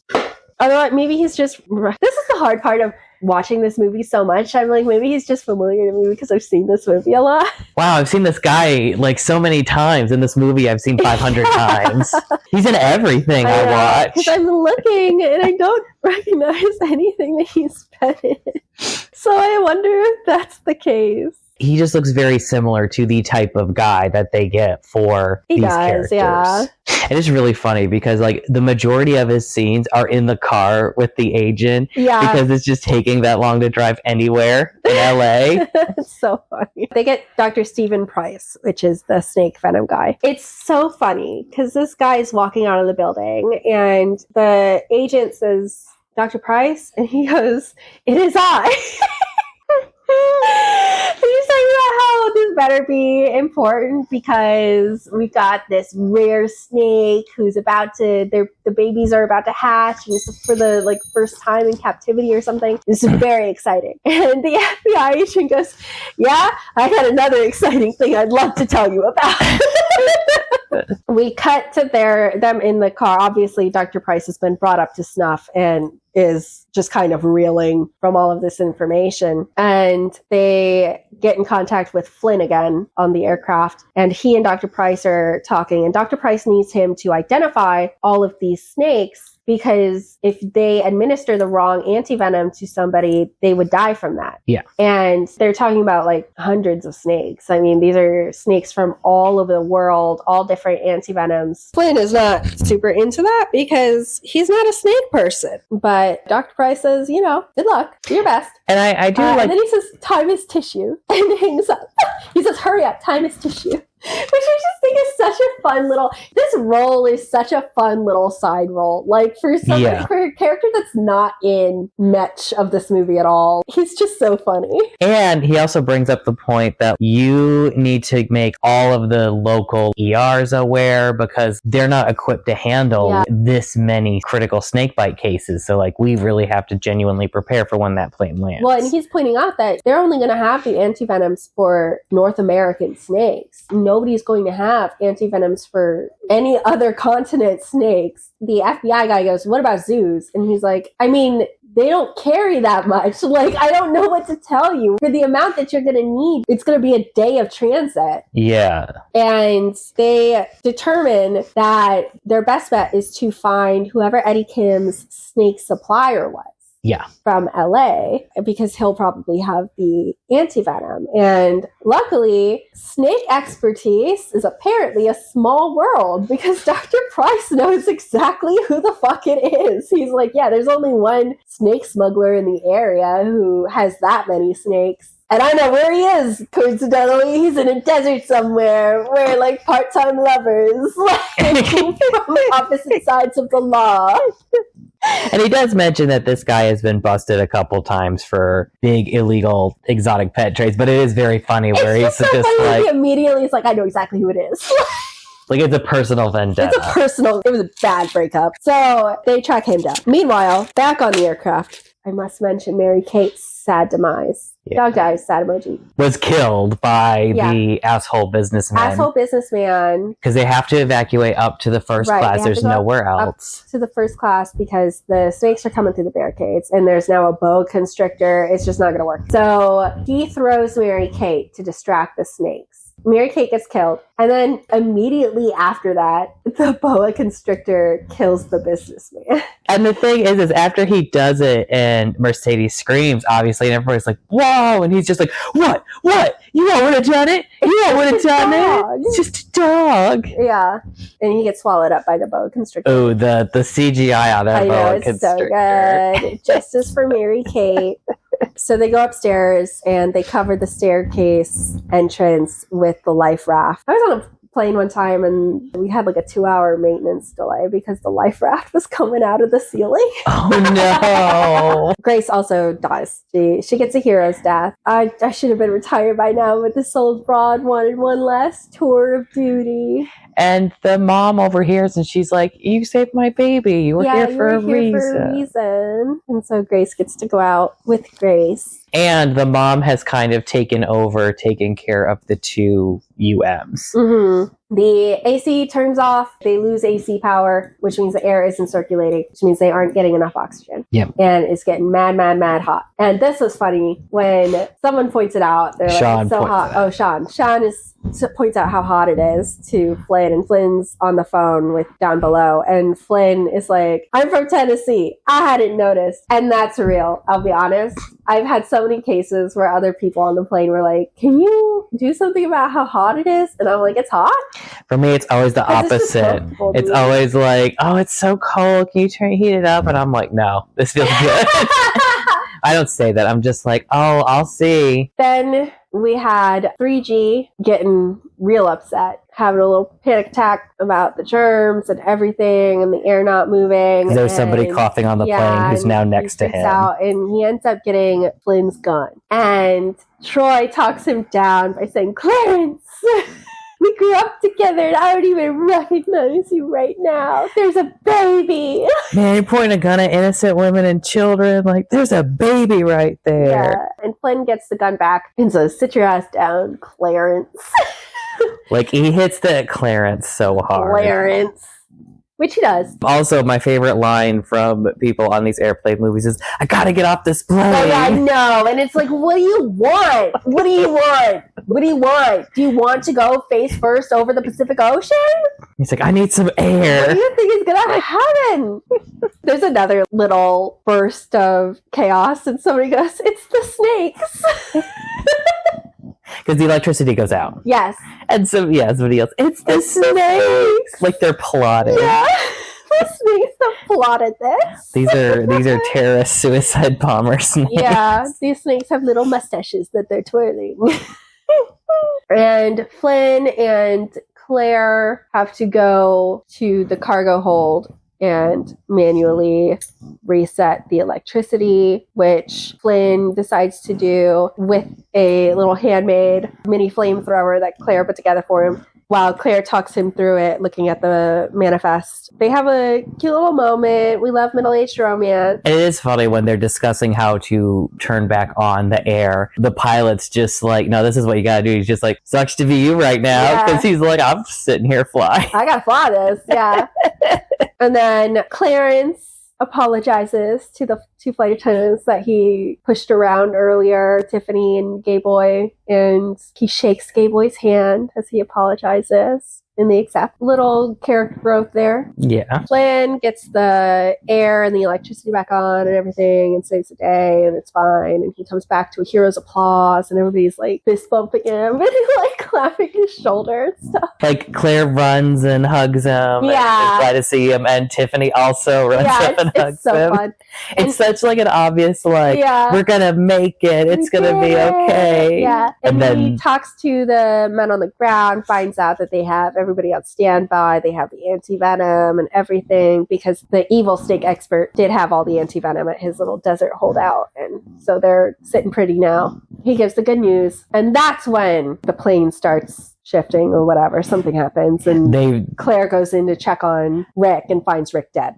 Although maybe he's just. This is the hard part of watching this movie so much. I'm like, maybe he's just familiar to me because I've seen this movie a lot. Wow, I've seen this guy like so many times. In this movie I've seen 500 times. He's in everything I watch. Because I'm looking and I don't recognize anything that he's been in. So I wonder if that's the case. He just looks very similar to the type of guy that they get for these characters. Yeah. It is really funny because like the majority of his scenes are in the car with the agent. Yeah. Because it's just taking that long to drive anywhere in LA. It's so funny. They get Dr. Stephen Price, which is the snake venom guy. It's so funny because this guy is walking out of the building and the agent says, Dr. Price? And he goes, it is I. He's talking about how this better be important because we got this rare snake who's the babies are about to hatch and it's for the first time in captivity or something. This is very exciting. And the FBI agent goes, yeah, I got another exciting thing I'd love to tell you about. We cut to them in the car. Obviously, Dr. Price has been brought up to snuff and is just kind of reeling from all of this information. And they get in contact with Flynn again on the aircraft. And he and Dr. Price are talking. And Dr. Price needs him to identify all of these snakes because if they administer the wrong antivenom to somebody, they would die from that. Yeah. And they're talking about like hundreds of snakes. I mean, these are snakes from all over the world, all different antivenoms. Flynn is not super into that because he's not a snake person. But Dr. Price says, good luck, do your best. And I do like... And then he says, time is tissue, and hangs up. He says, hurry up, time is tissue. Which I just think is such a fun this role is such a fun little side role. Like for a character that's not in much of this movie at all. He's just so funny. And he also brings up the point that you need to make all of the local ERs aware because they're not equipped to handle this many critical snakebite cases. So we really have to genuinely prepare for when that plane lands. Well, and he's pointing out that they're only going to have the antivenoms for North American snakes. Nobody's going to have antivenoms for any other continent snakes. The FBI guy goes, what about zoos? And he's like, I mean, they don't carry that much. Like, I don't know what to tell you. For the amount that you're going to need, it's going to be a day of transit. Yeah. And they determine that their best bet is to find whoever Eddie Kim's snake supplier was. Yeah. From LA, because he'll probably have the antivenom. And luckily, snake expertise is apparently a small world, because Dr. Price knows exactly who the fuck it is. He's like, yeah, there's only one snake smuggler in the area who has that many snakes. And I know where he is, coincidentally. He's in a desert somewhere. We're like part-time lovers, like from opposite sides of the law. And he does mention that this guy has been busted a couple times for big illegal exotic pet trades, but it is very funny where he's just like, he immediately is like, I know exactly who it is. Like, it's a personal vendetta. It was a bad breakup. So they track him down. Meanwhile, back on the aircraft, I must mention Mary Kate's sad demise. Yeah. Dog dies, sad emoji. Was killed by the asshole businessman. Asshole businessman. Because they have to evacuate up to the first class. There's nowhere else. Up to the first class because the snakes are coming through the barricades and there's now a boa constrictor. It's just not going to work. So he throws Mary Kate to distract the snakes. Mary Kate gets killed. And then immediately after that, the boa constrictor kills the businessman. And the thing is after he does it and Mercedes screams, obviously, and everybody's like, whoa! And he's just like, what? You all would have done it? You all would have done it? It's just a dog. Yeah. And he gets swallowed up by the boa constrictor. Oh, the CGI on that boa constrictor. So good. Justice for Mary Kate. So they go upstairs and they cover the staircase entrance with the life raft. I was on a plane one time and we had like a 2-hour maintenance delay because the life raft was coming out of the ceiling. Oh no. Grace also dies. She gets a hero's death. I should have been retired by now, but this old broad wanted one last tour of duty. And the mom overhears and she's like, you saved my baby. You were here for a reason. And so Grace gets to go out with Grace. And the mom has kind of taken care of the two UMs. Mm-hmm. The AC turns off. They lose AC power, which means the air isn't circulating, which means they aren't getting enough oxygen. Yep. And it's getting mad hot. And this was funny when someone points it out. They're like, Sean it's so hot. Oh, Sean. Sean points out how hot it is to Flynn, and Flynn's on the phone with down below. And Flynn is like, I'm from Tennessee. I hadn't noticed. And that's real. I'll be honest. I've had so many cases where other people on the plane were like, can you do something about how hot it is? And I'm like, it's hot? For me, it's always the opposite. It's always like, oh, it's so cold. Can you heat it up? And I'm like, no, this feels good. I don't say that. I'm just like, oh, I'll see. Then we had 3G getting real upset, having a little panic attack about the germs and everything and the air not moving. There's somebody coughing on the plane who's now next to him. And he ends up getting Flynn's gun. And Troy talks him down by saying, Clarence, we grew up together and I don't even recognize you right now. There's a baby. Man, you're pointing a gun at innocent women and children. Like, there's a baby right there. Yeah. And Flynn gets the gun back and says, sit your ass down, Clarence. Like, he hits the Clarence so hard. Clarence. Which he does. Also, my favorite line from people on these airplane movies is, I gotta get off this plane. Oh, yeah, I know. And it's like, what do you want? What do you want? What do you want? Do you want to go face first over the Pacific Ocean? He's like, I need some air. What do you think is gonna happen? There's another little burst of chaos and somebody goes, it's the snakes. Because the electricity goes out. Yes. And so, somebody else, it's the snakes! Like they're plotting. Yeah. The snakes have plotted this. These are terrorist suicide bomber snakes. Yeah, these snakes have little mustaches that they're twirling. And Flynn and Claire have to go to the cargo hold and manually reset the electricity, which Flynn decides to do with a little handmade mini flamethrower that Claire put together for him. while Claire talks him through it, looking at the manifest. They have a cute little moment. We love middle-aged romance. It is funny when they're discussing how to turn back on the air. The pilot's just like, no, this is what you gotta do. He's just like, sucks to be you right now. Because he's like, I'm sitting here flying. I gotta fly this, yeah. And then Clarence apologizes to the two flight attendants that he pushed around earlier, Tiffany and Gay Boy, and he shakes Gay Boy's hand as he apologizes. And they accept. Little character growth there. Yeah. Flynn gets the air and the electricity back on and everything and saves the day and it's fine. And he comes back to a hero's applause and everybody's like fist bumping him and like clapping his shoulder and stuff. Like Claire runs and hugs him. Yeah. And glad to see him. And Tiffany also runs up and hugs it's so him. Fun. It's such like an obvious like, we're gonna make it. It's gonna be okay. Yeah. And then he talks to the men on the ground, finds out that they have everybody on standby. They have the anti-venom and everything because the evil snake expert did have all the anti-venom at his little desert holdout. And so they're sitting pretty now. He gives the good news. And that's when the plane starts shifting or whatever. Something happens and Claire goes in to check on Rick and finds Rick dead.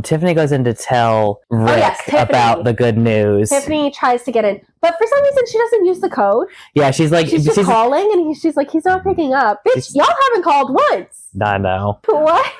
Tiffany goes in to tell Rick about the good news. Tiffany tries to get in, but for some reason she doesn't use the code. Yeah, she's just calling and she's like, he's not picking up. Bitch, y'all haven't called once. I know. What?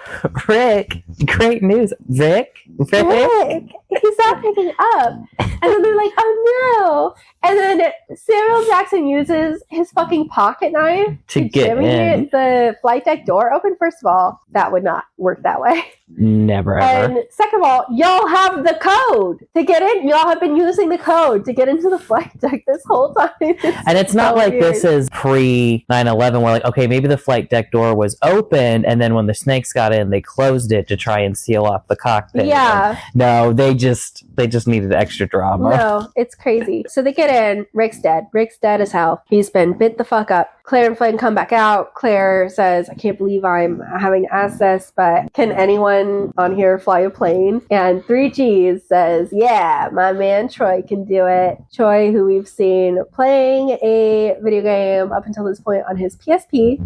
Rick, great news. Rick, he's not picking up. And then they're like, oh no. And then Samuel Jackson uses his fucking pocket knife to get in. The flight deck door open. First of all, that would not work that way. Never ever. And second of all, y'all have the code to get in. Y'all have been using the code to get into the flight deck this whole time. And it's not like this is pre 9/11 where like, okay, maybe the flight deck door was open and then when the snakes got in, they closed it to try and seal off the cockpit. Yeah. No, they just needed extra drama. No, it's crazy. So they get in. Rick's dead. Rick's dead as hell. He's been bit the fuck up. Claire and Flynn come back out. Claire says, I can't believe I'm having to ask this, but can anyone on here fly a plane? And 3Gs says, yeah, my man Troy can do it. Troy, who we've seen playing a video game up until this point on his PSP,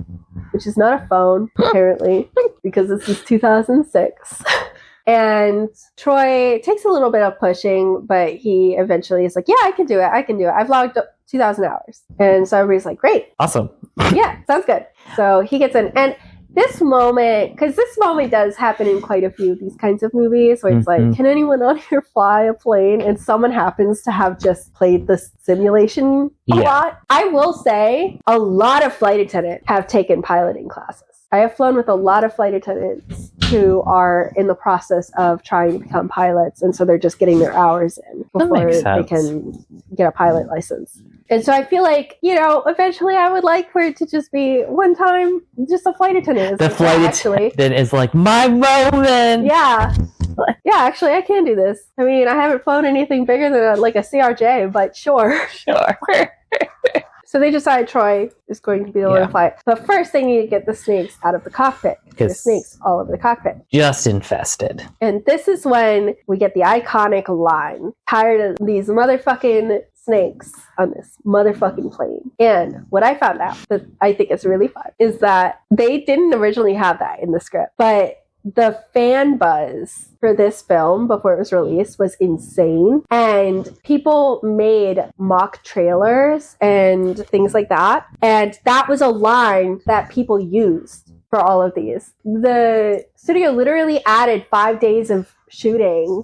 which is not a phone, apparently, because this is 2006. And Troy takes a little bit of pushing, but he eventually is like, yeah, I can do it. I've logged 2,000 hours. And so everybody's like, great. Awesome. Yeah, sounds good. So he gets in. And this moment, because this moment does happen in quite a few of these kinds of movies, where it's like, can anyone on here fly a plane? And someone happens to have just played this simulation a lot. I will say a lot of flight attendants have taken piloting classes. I have flown with a lot of flight attendants who are in the process of trying to become pilots, and so they're just getting their hours in before they can get a pilot license. And so I feel like, eventually I would like for it to just be one time, just a flight attendant. The flight attendant is like, my moment! Yeah. Yeah, actually, I can do this. I mean, I haven't flown anything bigger than like a CRJ, but sure. So they decide Troy is going to be the one to fly. But first, they need to get the snakes out of the cockpit. There's snakes all over the cockpit. Just infested. And this is when we get the iconic line. Tired of these motherfucking snakes on this motherfucking plane. And what I found out that I think is really fun is that they didn't originally have that in the script. But the fan buzz for this film before it was released was insane, and people made mock trailers and things like that, and that was a line that people used for all of these. The studio literally added 5 days of shooting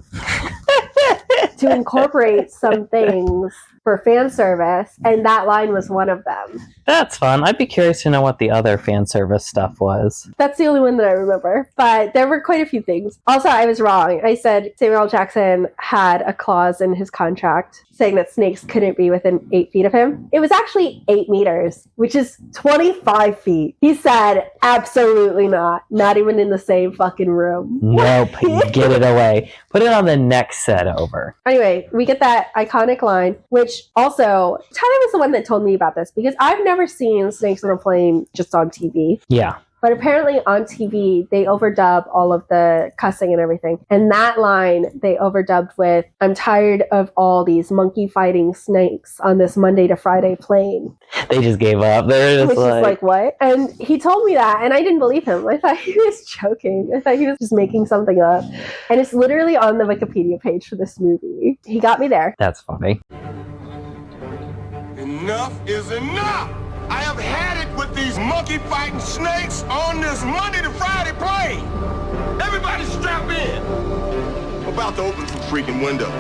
to incorporate some things for fan service, and that line was one of them. That's fun. I'd be curious to know what the other fan service stuff was. That's the only one that I remember, but there were quite a few things. Also, I was wrong. I said Samuel Jackson had a clause in his contract saying that snakes couldn't be within 8 feet of him. It was actually 8 meters, which is 25 feet. He said, absolutely not. Not even in the same fucking room. Nope. Get it away. Put it on the next set over. Anyway, we get that iconic line, which also, Tyler was the one that told me about this because I've never seen snakes on a plane just on TV. Yeah. But apparently on TV, they overdub all of the cussing and everything. And that line they overdubbed with, "I'm tired of all these monkey fighting snakes on this Monday to Friday plane." They just gave up. They're just like, what? And he told me that, and I didn't believe him. I thought he was joking. I thought he was just making something up. And it's literally on the Wikipedia page for this movie. He got me there. That's funny. Enough is enough! I have had it with these monkey fighting snakes on this Monday to Friday plane! Everybody strap in! I'm about to open some freaking windows.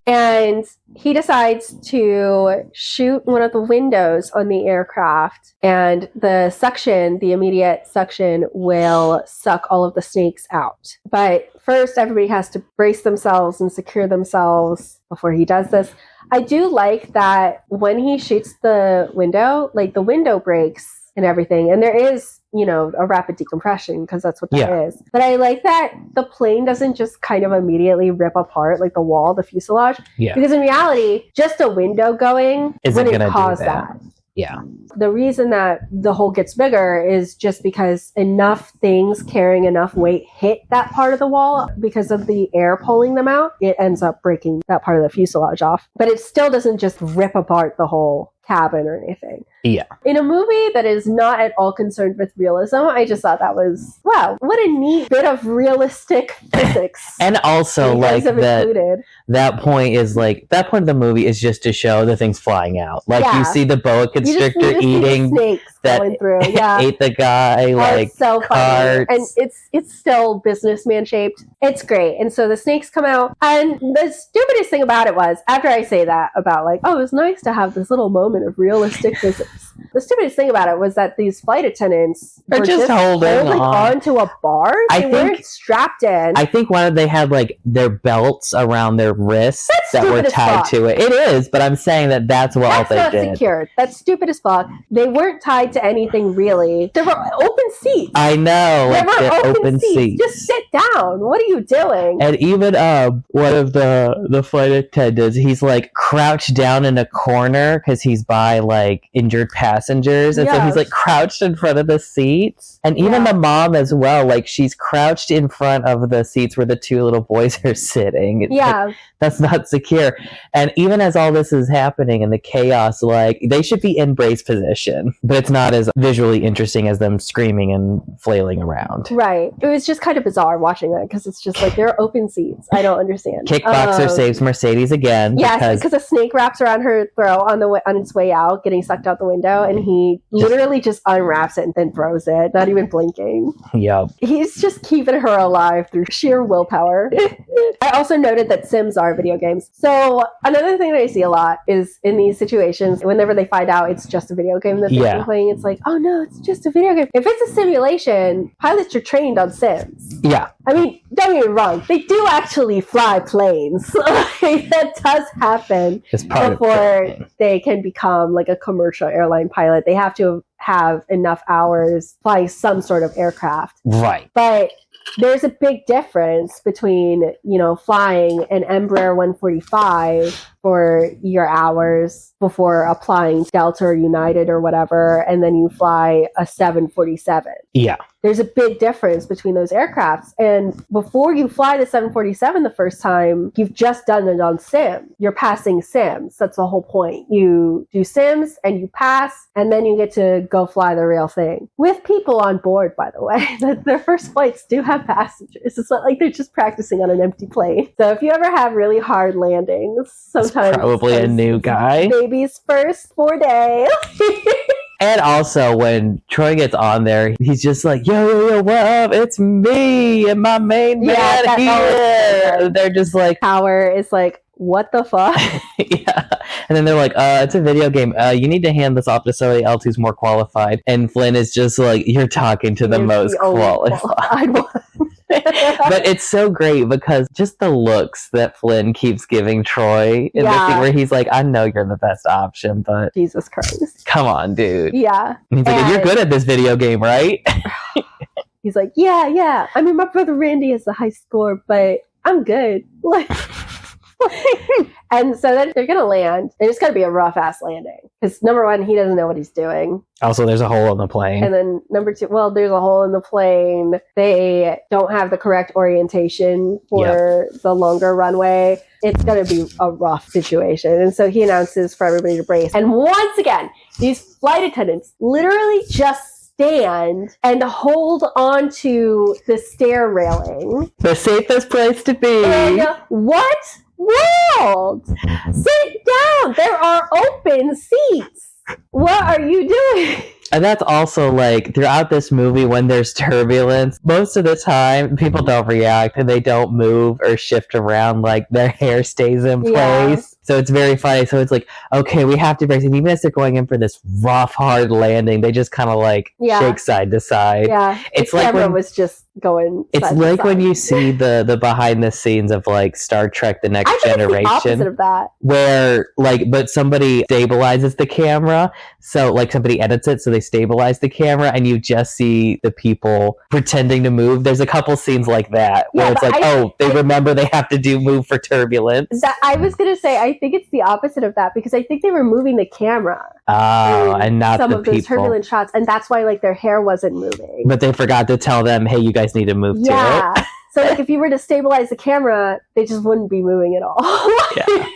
And he decides to shoot one of the windows on the aircraft, and the immediate suction will suck all of the snakes out. But first, everybody has to brace themselves and secure themselves before he does this. I do like that when he shoots the window, like the window breaks and everything, and there is, a rapid decompression because that's what that is. But I like that the plane doesn't just kind of immediately rip apart, like the wall, the fuselage. Yeah. Because in reality, just a window going wouldn't cause that. Yeah. The reason that the hole gets bigger is just because enough things carrying enough weight hit that part of the wall because of the air pulling them out. It ends up breaking that part of the fuselage off. But it still doesn't just rip apart the whole cabin or anything. Yeah. In a movie that is not at all concerned with realism, I just thought that was, wow, what a neat bit of realistic physics. And also, like, that point of the movie is just to show the things flying out. Like, you see the boa constrictor eating that ate the guy, so carts. Funny. And it's still businessman shaped. It's great. And so the snakes come out. And the stupidest thing about it was, after I say that about it was nice to have this little moment of realistic physics. The stupidest thing about it was that these flight attendants were just holding on to a bar. They weren't strapped in. I think they had their belts around their wrists that were tied to it. It is, but I'm saying that's what they did. That's not secured. That's stupid as fuck. They weren't tied to anything really. There were open seats. I know. There were open seats. Just sit down. What are you doing? And even one of the flight attendants, he's crouched down in a corner because he's by injured passengers, and so he's crouched in front of the seats. And even the mom as well, she's crouched in front of the seats where the two little boys are sitting. That's not secure. And even as all this is happening and the chaos, they should be in brace position, but it's not as visually interesting as them screaming and flailing around. Right. It was just kind of bizarre watching that because it's just there are open seats. I don't understand. Kickboxer saves Mercedes again. Yes, because a snake wraps around her throat on its way out, getting sucked out the window, and he literally just unwraps it and then throws it, not even blinking. Yep. He's just keeping her alive through sheer willpower. I also noted that Sims are video games. So another thing that I see a lot is in these situations, whenever they find out it's just a video game that they've been playing, it's oh no, it's just a video game. If it's a simulation, pilots are trained on Sims. Yeah. I mean, don't get me wrong, they do actually fly planes. That does happen before they can become a commercial airline pilot. They have to have enough hours flying some sort of aircraft. Right. But there's a big difference between, flying an Embraer 145 for your hours before applying Delta or United or whatever, and then you fly a 747. Yeah. There's a big difference between those aircrafts. And before you fly the 747 the first time, you've just done it on sim. You're passing sims. That's the whole point. You do sims and you pass, and then you get to go fly the real thing. With people on board, by the way. Their first flights do have passengers. It's not like they're just practicing on an empty plane. So if you ever have really hard landings, sometimes it's probably a new guy. Baby's first 4 days. And also, when Troy gets on there, he's just yo, what up? It's me and my main man here. They're just Power is what the fuck? Yeah. And then they're it's a video game. You need to hand this off to somebody else who's more qualified. And Flynn is just you're talking to the most qualified one. But it's so great because just the looks that Flynn keeps giving Troy in the scene where he's I know you're the best option, but Jesus Christ. Come on, dude. Yeah. And he's you're good at this video game, right? He's yeah. I mean, my brother Randy has a high score, but I'm good. And so then they're going to land. And it's going to be a rough ass landing. Because number one, he doesn't know what he's doing. Also, there's a hole in the plane. And then number two, well, there's a hole in the plane. They don't have the correct orientation for the longer runway. It's going to be a rough situation. And so he announces for everybody to brace. And once again, these flight attendants literally just stand and hold onto the stair railing. The safest place to be. And what world? Sit down. There are open seats. What are you doing? And that's also like throughout this movie when there's turbulence, most of the time people don't react and they don't move or shift around, like their hair stays in place. So it's very funny. So it's like, okay, we have to brace. And even as they're going in for this rough, hard landing, they just kind of like shake side to side. Yeah. It's the like camera when, was just going it's side like to when side. you see the behind the scenes of like Star Trek The Next Generation. It's the opposite of that. Where like, but somebody stabilizes the camera. So like somebody edits it so they stabilize the camera and you just see the people pretending to move. There's a couple scenes like that where it's like, they remember they have to move for turbulence. I was going to say, I think it's the opposite of that because I think they were moving the camera. Oh, and not some the of those people. turbulent shots. And that's why like their hair wasn't moving. But they forgot to tell them, hey, you guys need to move too. Yeah. So like if you were to stabilize the camera, they just wouldn't be moving at all. Yeah.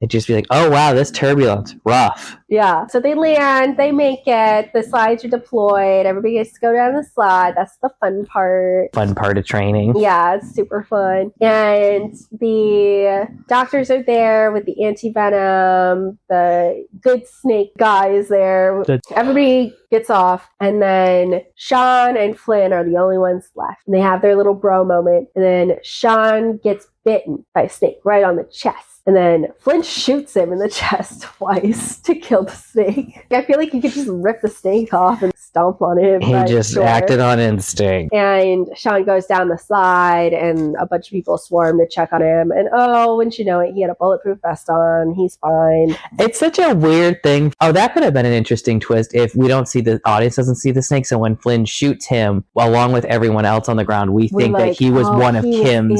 It'd just be like, oh wow, this turbulence, rough. Yeah. So they land, they make it, the slides are deployed, everybody gets to go down the slide. That's the fun part. Fun part of training. Yeah, it's super fun. And the doctors are there with the anti-venom, the good snake guy is there. Everybody gets off, and then Sean and Flynn are the only ones left. And they have their little bro moment, and then Sean gets bitten by a snake right on the chest. And then Flynn shoots him in the chest twice to kill the snake. I feel like you could just rip the snake off and stomp on him. He just acted on instinct. And Sean goes down the slide, and a bunch of people swarm to check on him. And wouldn't you know it, he had a bulletproof vest on. He's fine. It's such a weird thing. Oh, that could have been an interesting twist if we don't see the audience doesn't see the snake. So when Flynn shoots him, along with everyone else on the ground, we think that he was one of Kim's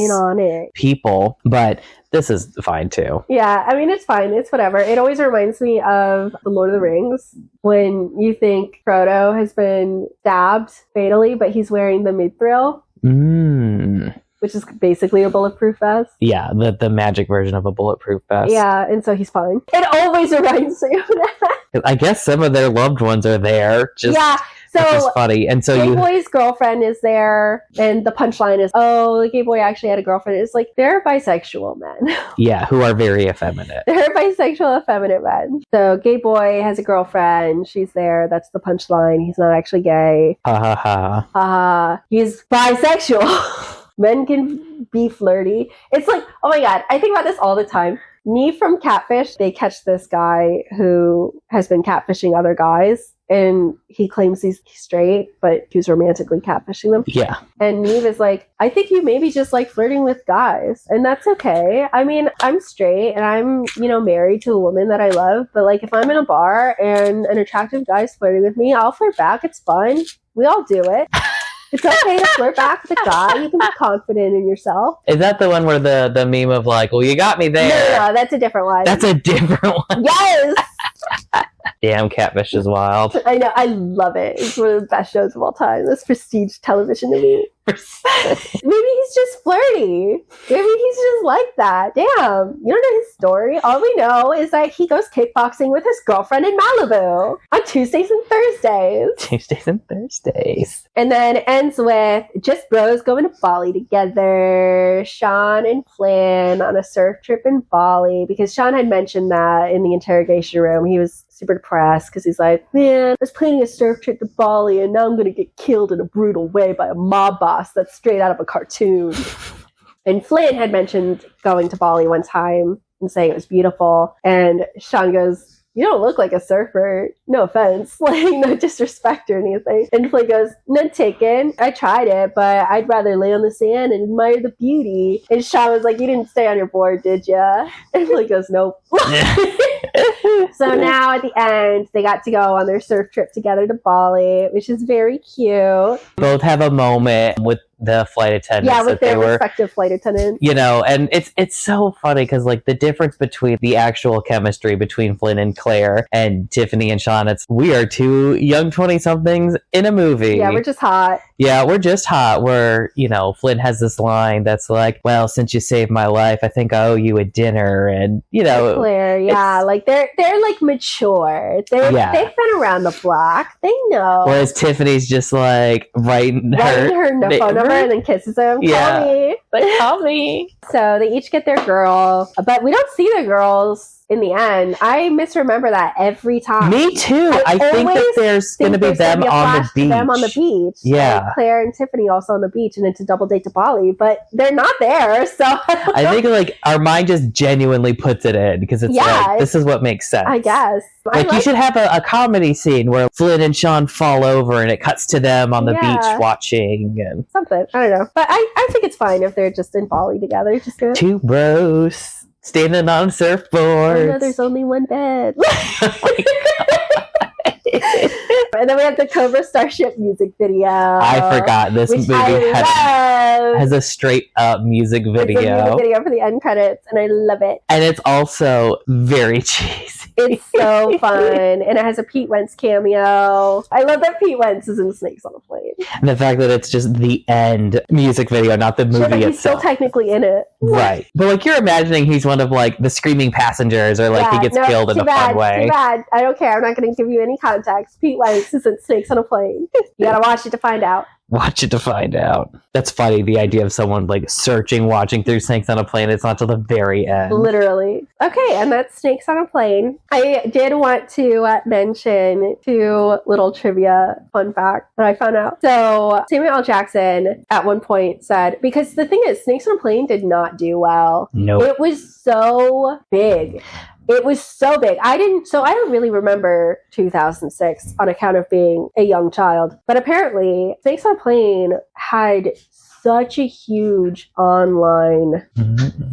people. But this is fine too. Yeah, I mean, it's fine. It's whatever. It always reminds me of The Lord of the Rings when you think Frodo has been stabbed fatally, but he's wearing the mithril, which is basically a bulletproof vest. Yeah, the magic version of a bulletproof vest. Yeah, and so he's fine. It always reminds me of that. I guess some of their loved ones are there. So which is funny. And so Gay Boy's girlfriend is there, and the punchline is, the Gay Boy actually had a girlfriend. It's like, they're bisexual men. Yeah, who are very effeminate. They're bisexual, effeminate men. So Gay Boy has a girlfriend. She's there. That's the punchline. He's not actually gay. Ha ha ha. Ha. He's bisexual. Men can be flirty. It's like, oh my God, I think about this all the time. Neve from Catfish, they catch this guy who has been catfishing other guys. And he claims he's straight, but he's romantically catfishing them. Yeah. And Neve is like, I think you maybe just like flirting with guys. And that's okay. I mean, I'm straight and I'm, married to a woman that I love. But like, if I'm in a bar and an attractive guy's flirting with me, I'll flirt back. It's fun. We all do it. It's okay to flirt back with a guy. You can be confident in yourself. Is that the one where the meme of like, well, you got me there? No, that's a different one. That's a different one. Yes! Damn, Catfish is wild. I know. I love it. It's one of the best shows of all time. That's prestige television to me. Maybe he's just flirty. Maybe he's just like that. Damn. You don't know his story. All we know is that he goes kickboxing with his girlfriend in Malibu on Tuesdays and Thursdays. And then it ends with just bros going to Bali together. Sean and Flynn on a surf trip in Bali, because Sean had mentioned that in the interrogation room. He was super depressed because he's like, man, I was planning a surf trip to Bali and now I'm going to get killed in a brutal way by a mob boss that's straight out of a cartoon. And Flynn had mentioned going to Bali one time and saying it was beautiful. And Sean goes, you don't look like a surfer. No offense. Like, no disrespect or anything. And Flynn goes, none taken. I tried it, but I'd rather lay on the sand and admire the beauty. And Sean was like, you didn't stay on your board, did ya? And Flynn goes, nope. So now at the end, they got to go on their surf trip together to Bali, which is very cute. Both have a moment with the flight attendants. Yeah, with that they their were, respective flight attendants. you know, and it's so funny because like the difference between the actual chemistry between Flynn and Claire and Tiffany and Sean, it's we are two young 20-somethings in a movie. Yeah, we're just hot. Yeah, we're just hot. Where, you know, Flynn has this line that's like, well, since you saved my life, I think I owe you a dinner. And, you know, Claire, yeah, like they're like mature. They've been around the block. They know. Whereas Tiffany's just like writing her phone number and then kisses him. Yeah. Call me. Like, call me. So they each get their girl, but we don't see the girls in the end. I misremember that every time. Me too. I think that the's going to be them on the beach. Them on the beach. Yeah. Like Claire and Tiffany also on the beach, and it's a double date to Bali, but they're not there. So I think like our mind just genuinely puts it in because it's like, this is what makes sense. I guess. Like you should have a comedy scene where Flynn and Sean fall over and it cuts to them on the beach watching and something. I don't know. But I think it's fine if they're just in Bali together. Just good. Two bros standing on surfboards. I know there's only one bed. And then we have the Cobra Starship music video. I forgot this movie has a straight up music video. It's a music video for the end credits, and I love it. And it's also very cheesy. It's so fun, and it has a Pete Wentz cameo. I love that Pete Wentz is in Snakes on a Plane. And the fact that it's just the end music video, not the movie itself. He's still technically in it. Right. But like you're imagining he's one of like the screaming passengers or like he gets killed in a fun way. Too bad. I don't care. I'm not going to give you any context. Pete Wentz is in Snakes on a Plane. You got to watch it to find out. Watch it to find out. That's funny, the idea of someone like watching through Snakes on a Plane. It's not till the very end. Literally. Okay, and that's Snakes on a Plane. I did want to mention two little trivia fun facts that I found out. So Samuel L. Jackson at one point said, because the thing is, Snakes on a Plane did not do well. Nope. It was so big. It was so big. I don't really remember 2006 on account of being a young child. But apparently, Snakes on a Plane had such a huge online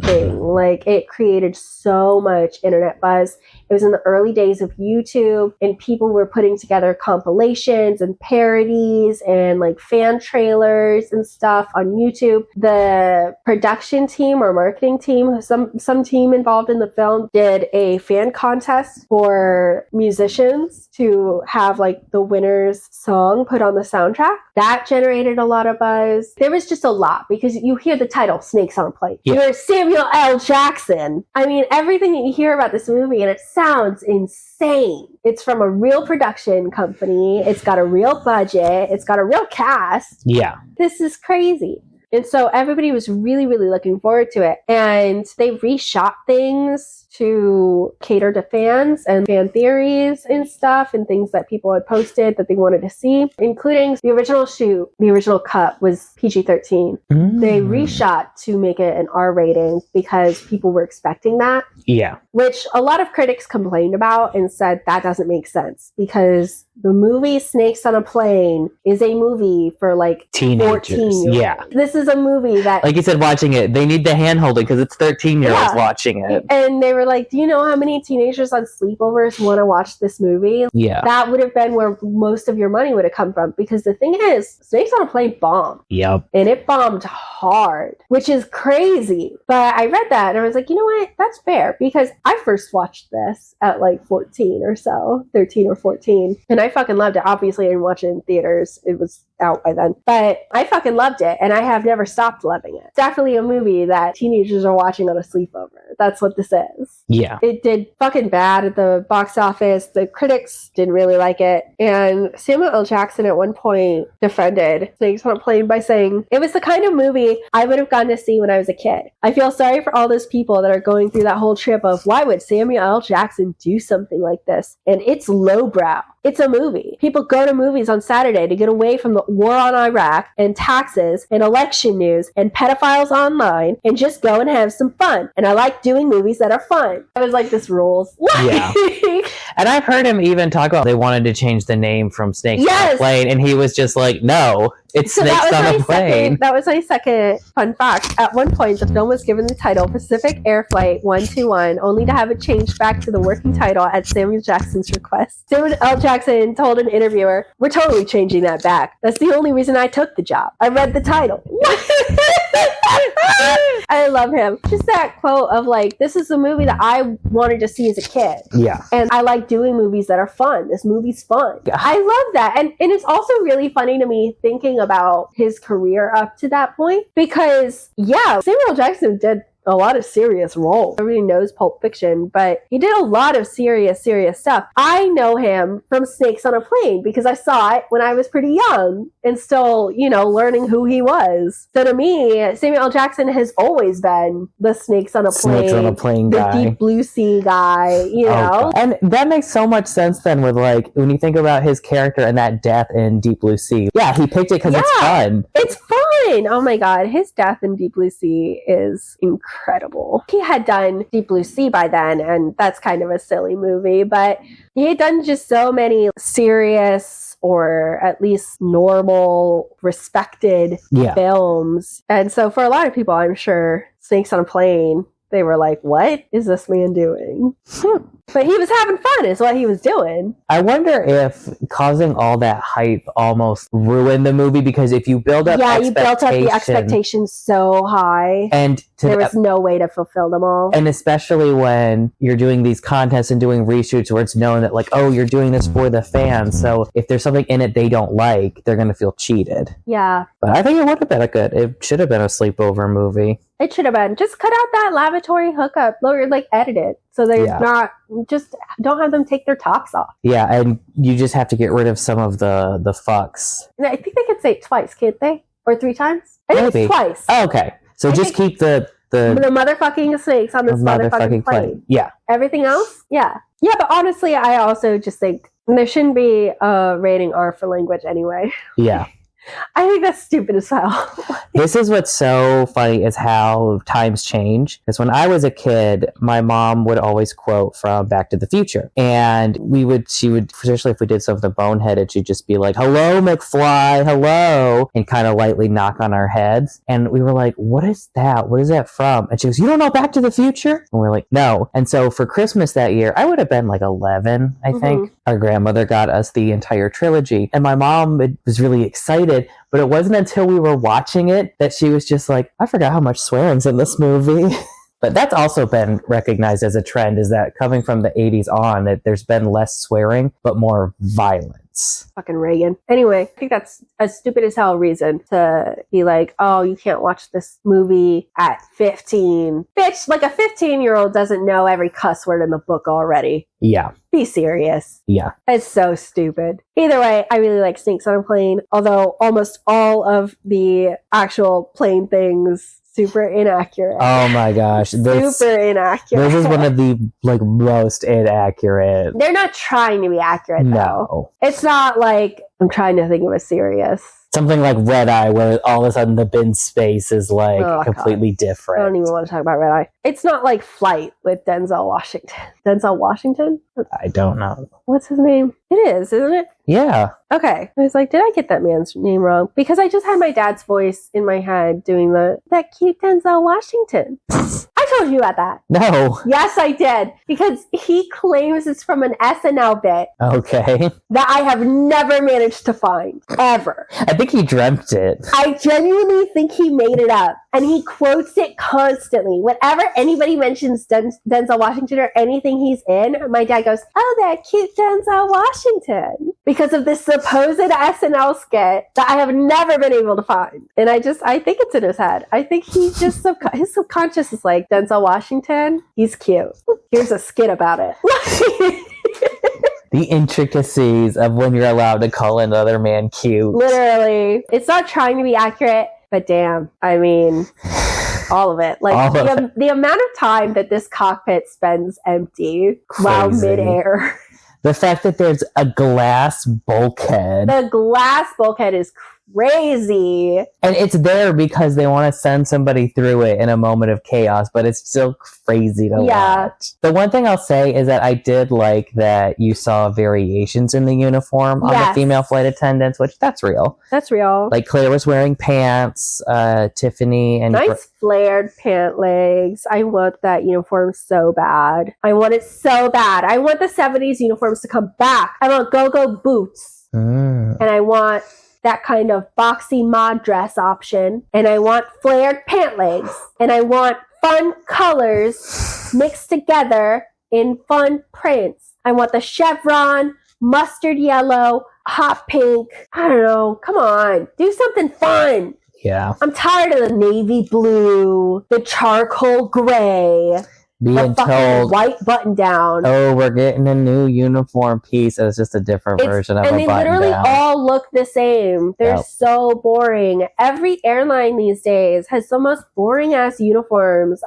thing. Like, it created so much internet buzz. It was in the early days of YouTube, and people were putting together compilations and parodies and like fan trailers and stuff on YouTube. The production team or marketing team, some team involved in the film, did a fan contest for musicians to have like the winner's song put on the soundtrack. That generated a lot of buzz. There was just a lot because you hear the title Snakes on a Plane. Yeah. You hear Samuel L. Jackson. I mean, everything that you hear about this movie, and it sounds insane. It's from a real production company. It's got a real budget. It's got a real cast. Yeah. This is crazy. And so everybody was really, really looking forward to it. And they reshot things to cater to fans and fan theories and stuff and things that people had posted that they wanted to see, including the original shoot. The original cut was PG-13. They reshot to make it an R rating because people were expecting that. Yeah. Which a lot of critics complained about and said that doesn't make sense because the movie Snakes on a Plane is a movie for like teenagers. 14-year-olds. Yeah. This is a movie that, like you said, watching it, they need the hand holding because it's 13-year-olds watching it. And they were like, do you know how many teenagers on sleepovers want to watch this movie? Yeah. That would have been where most of your money would have come from because the thing is, Snakes on a Plane bombed. Yep. And it bombed hard, which is crazy. But I read that and I was like, you know what? That's fair because I first watched this at like 14 or so, 13 or 14. And I fucking loved it. Obviously, I didn't watch it in theaters. It was out by then. But I fucking loved it. And I have never stopped loving it. It's definitely a movie that teenagers are watching on a sleepover. That's what this is. Yeah. It did fucking bad at the box office. The critics didn't really like it. And Samuel L. Jackson at one point defended Snakes on a Plane by saying, it was the kind of movie I would have gone to see when I was a kid. I feel sorry for all those people that are going through that whole trip of why would Samuel L. Jackson do something like this? And it's lowbrow. It's a movie. People go to movies on Saturday to get away from the war on Iraq and taxes and election news and pedophiles online and just go and have some fun. And I like doing movies that are fun. I was like, this rules. Yeah. And I've heard him even talk about they wanted to change the name from Snakes on a Plane, and he was just like, no, It's snakes on a plane. That was my second fun fact. At one point, the film was given the title Pacific Air Flight 121, only to have it changed back to the working title at Samuel Jackson's request. Samuel L. Jackson told an interviewer, "We're totally changing that back. That's the only reason I took the job. I read the title." I love him. Just that quote of like, this is a movie that I wanted to see as a kid. Yeah. And I like doing movies that are fun. This movie's fun. Yeah. I love that. And it's also really funny to me thinking about his career up to that point because, yeah, Samuel Jackson did a lot of serious roles. Everybody knows Pulp Fiction, but he did a lot of serious stuff. I know him from Snakes on a Plane because I saw it when I was pretty young and still, learning who he was. So to me, Samuel L. Jackson has always been the Snakes on a Plane guy. The Deep Blue Sea guy, you know? And that makes so much sense then with like, when you think about his character and that death in Deep Blue Sea. Yeah, he picked it because it's fun. It's fun! Oh my god, his death in Deep Blue Sea is incredible. He had done Deep Blue Sea by then, and that's kind of a silly movie, but he had done just so many serious or at least normal, respected films. And so for a lot of people, I'm sure Snakes on a Plane, they were like, what is this man doing? But he was having fun is what he was doing. I wonder if causing all that hype almost ruined the movie because if you build up you built up the expectations so high. And there was no way to fulfill them all. And especially when you're doing these contests and doing reshoots where it's known that like, oh, you're doing this for the fans. So if there's something in it they don't like, they're going to feel cheated. Yeah. But I think it would have been it should have been a sleepover movie. It should have been. Just cut out that lavatory hookup. Or like edit it. So there's not, just don't have them take their tops off. Yeah, and you just have to get rid of some of the fucks. And I think they could say it twice, can't they? Or 3 times? I think it's twice. Oh, okay. So just keep the motherfucking snakes on this motherfucking plane. Yeah. Everything else? Yeah. Yeah, but honestly, I also just think there shouldn't be a rating R for language anyway. Yeah. I think that's stupid as hell. This is what's so funny is how times change. Because when I was a kid, my mom would always quote from Back to the Future. And she would, especially if we did something boneheaded, she'd just be like, hello, McFly, hello, and kind of lightly knock on our heads. And we were like, what is that? What is that from? And she goes, you don't know Back to the Future? And we're like, no. And so for Christmas that year, I would have been like 11, I think. Our grandmother got us the entire trilogy. And my mom was really excited. But it wasn't until we were watching it that she was just like, I forgot how much swearing's in this movie. But that's also been recognized as a trend, is that coming from the 80s on, that there's been less swearing, but more violence. Fucking Reagan. Anyway, I think that's a stupid as hell reason to be like, oh, you can't watch this movie at 15. Bitch, like a 15-year-old doesn't know every cuss word in the book already. Yeah. Be serious. Yeah. It's so stupid. Either way, I really like Snakes on a Plane, although almost all of the actual plane things super inaccurate. Oh my gosh. Super inaccurate. This is one of the most inaccurate. They're not trying to be accurate, though. No. It's not like, I'm trying to think of a serious. Something like Red Eye, where all of a sudden the bin space is like completely different. I don't even want to talk about Red Eye. It's not like Flight with Denzel Washington. Denzel Washington? I don't know. What's his name? It is, isn't it? Yeah. Okay. I was like, did I get that man's name wrong? Because I just had my dad's voice in my head doing that cute Denzel Washington. I told you about that. No. Yes, I did. Because he claims it's from an SNL bit. Okay. That I have never managed to find. Ever. I think he dreamt it. I genuinely think he made it up. And he quotes it constantly. Whenever anybody mentions Denzel Washington or anything he's in, my dad goes, oh, that cute Denzel Washington. Because of this supposed SNL skit that I have never been able to find. And I think it's in his head. I think he just, his subconscious is like, Denzel Washington, he's cute. Here's a skit about it. The intricacies of when you're allowed to call another man cute. Literally. It's not trying to be accurate, but damn. I mean, all of it. Like the amount of time that this cockpit spends empty while midair. The fact that there's a glass bulkhead. The glass bulkhead is crazy. And it's there because they want to send somebody through it in a moment of chaos, but it's still crazy to watch. The one thing I'll say is that I did like that you saw variations in the uniform on the female flight attendants, which that's real. That's real. Like Claire was wearing pants, Tiffany and... Nice flared pant legs. I want that uniform so bad. I want it so bad. I want the 70s uniforms to come back. I want go-go boots. And I want that kind of boxy mod dress option. And I want flared pant legs. And I want fun colors mixed together in fun prints. I want the chevron, mustard yellow, hot pink. I don't know. Come on. Do something fun. Yeah. I'm tired of the navy blue, the charcoal gray, being told white button down. Oh, we're getting a new uniform piece. And it's just a different version of a button down. And they literally all look the same. They're so boring. Every airline these days has the most boring ass uniforms.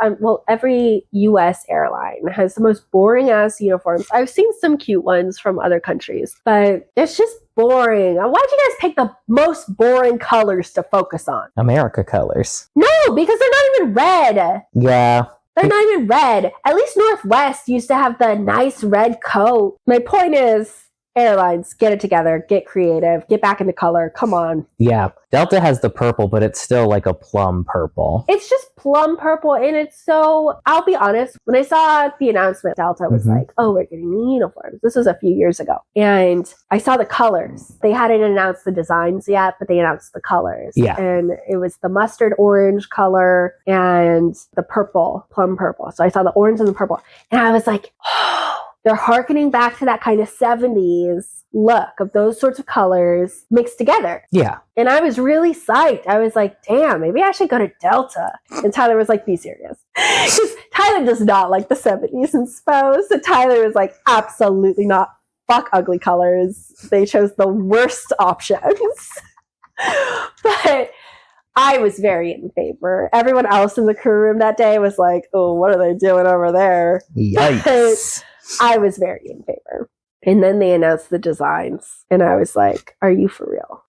Every US airline has the most boring ass uniforms. I've seen some cute ones from other countries, but it's just boring. Why'd you guys pick the most boring colors to focus on? America colors. No, because they're not even red. Yeah. They're not even red. At least Northwest used to have the nice red coat. My point is, airlines, get it together, get creative, get back into color. Come on. Yeah. Delta has the purple, but it's still like a plum purple. It's just plum purple, and it's so... I'll be honest, when I saw the announcement, Delta was like, oh, we're getting new uniforms. This was a few years ago. And I saw the colors. They hadn't announced the designs yet, but they announced the colors. Yeah. And it was the mustard orange color and the purple, plum purple. So I saw the orange and the purple. And I was like, oh, they're hearkening back to that kind of 70s look of those sorts of colors mixed together. Yeah. And I was really psyched. I was like, damn, maybe I should go to Delta. And Tyler was like, be serious. Because Tyler does not like the 70s and SPO. So Tyler was like, absolutely not. Fuck ugly colors. They chose the worst options. But I was very in favor. Everyone else in the crew room that day was like, oh, what are they doing over there? Yikes. I was very in favor. And then they announced the designs. And I was like, are you for real?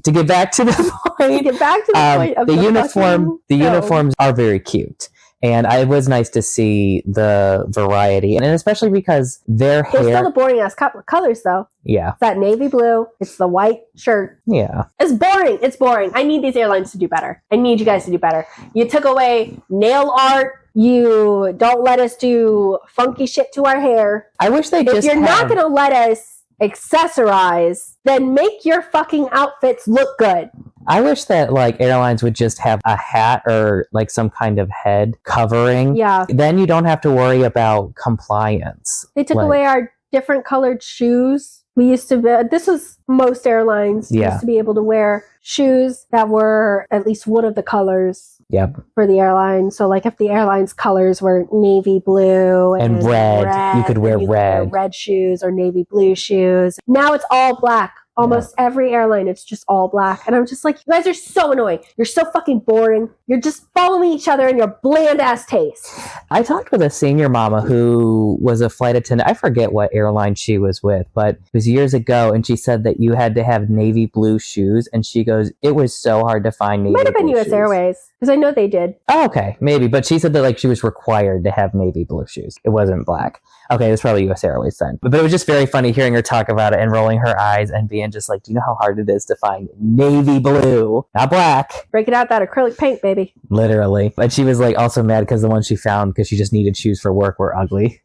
To get back to the point. Of the uniforms are very cute. And it was nice to see the variety. And especially because their hair... They're still the boring ass colors though. Yeah. It's that navy blue. It's the white shirt. Yeah. It's boring. It's boring. I need these airlines to do better. I need you guys to do better. You took away nail art. You don't let us do funky shit to our hair. I wish they If you're not going to let us accessorize, then make your fucking outfits look good. I wish that like airlines would just have a hat or like some kind of head covering. Yeah. Then you don't have to worry about compliance. They took away our different colored shoes. We used to be, this was most airlines used to be able to wear shoes that were at least one of the colors. Yep. For the airline. So like if the airline's colors were navy blue and red, you could wear red shoes or navy blue shoes. Now it's all black. Almost every airline, it's just all black. And I'm just like, you guys are so annoying. You're so fucking boring. You're just following each other in your bland-ass taste. I talked with a senior mama who was a flight attendant. I forget what airline she was with, but it was years ago. And she said that you had to have navy blue shoes. And she goes, it was so hard to find navy blue shoes. Might have been US Airways, because I know they did. Oh, okay, maybe. But she said that like she was required to have navy blue shoes. It wasn't black. Okay, it was probably US Airways then. But it was just very funny hearing her talk about it and rolling her eyes and being just like, do you know how hard it is to find navy blue, not black? Breaking out that acrylic paint, baby. Literally. But she was like also mad because the ones she found because she just needed shoes for work were ugly.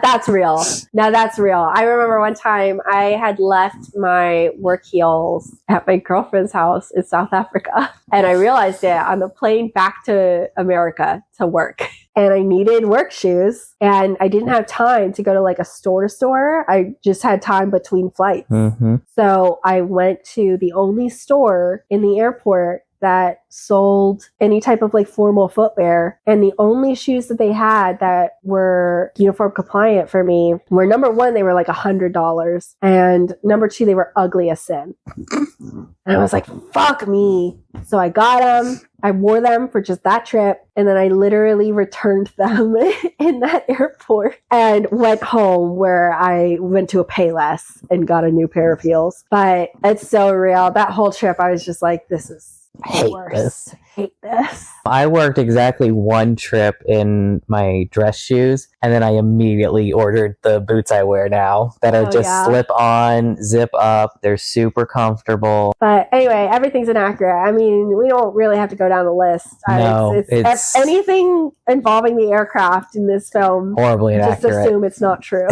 That's real. Now that's real. I remember one time I had left my work heels at my girlfriend's house in South Africa. And I realized it on the plane back to America to work. And I needed work shoes. And I didn't have time to go to like a store. I just had time between flights. Mm-hmm. So I went to the only store in the airport that sold any type of like formal footwear. And the only shoes that they had that were uniform compliant for me were, number one, they were like $100. And number two, they were ugly as sin. And I was like, fuck me. So I got them. I wore them for just that trip, and then I literally returned them in that airport and went home, where I went to a Payless and got a new pair of heels. But it's so real. That whole trip, I was just like, this is Hate worse. this. Hate this. I worked exactly one trip in my dress shoes, and then I immediately ordered the boots I wear now that are just slip on, zip up. They're super comfortable. But anyway, everything's inaccurate. I mean, we don't really have to go down the list. No, it's anything involving the aircraft in this film. Horribly inaccurate. Just assume it's not true.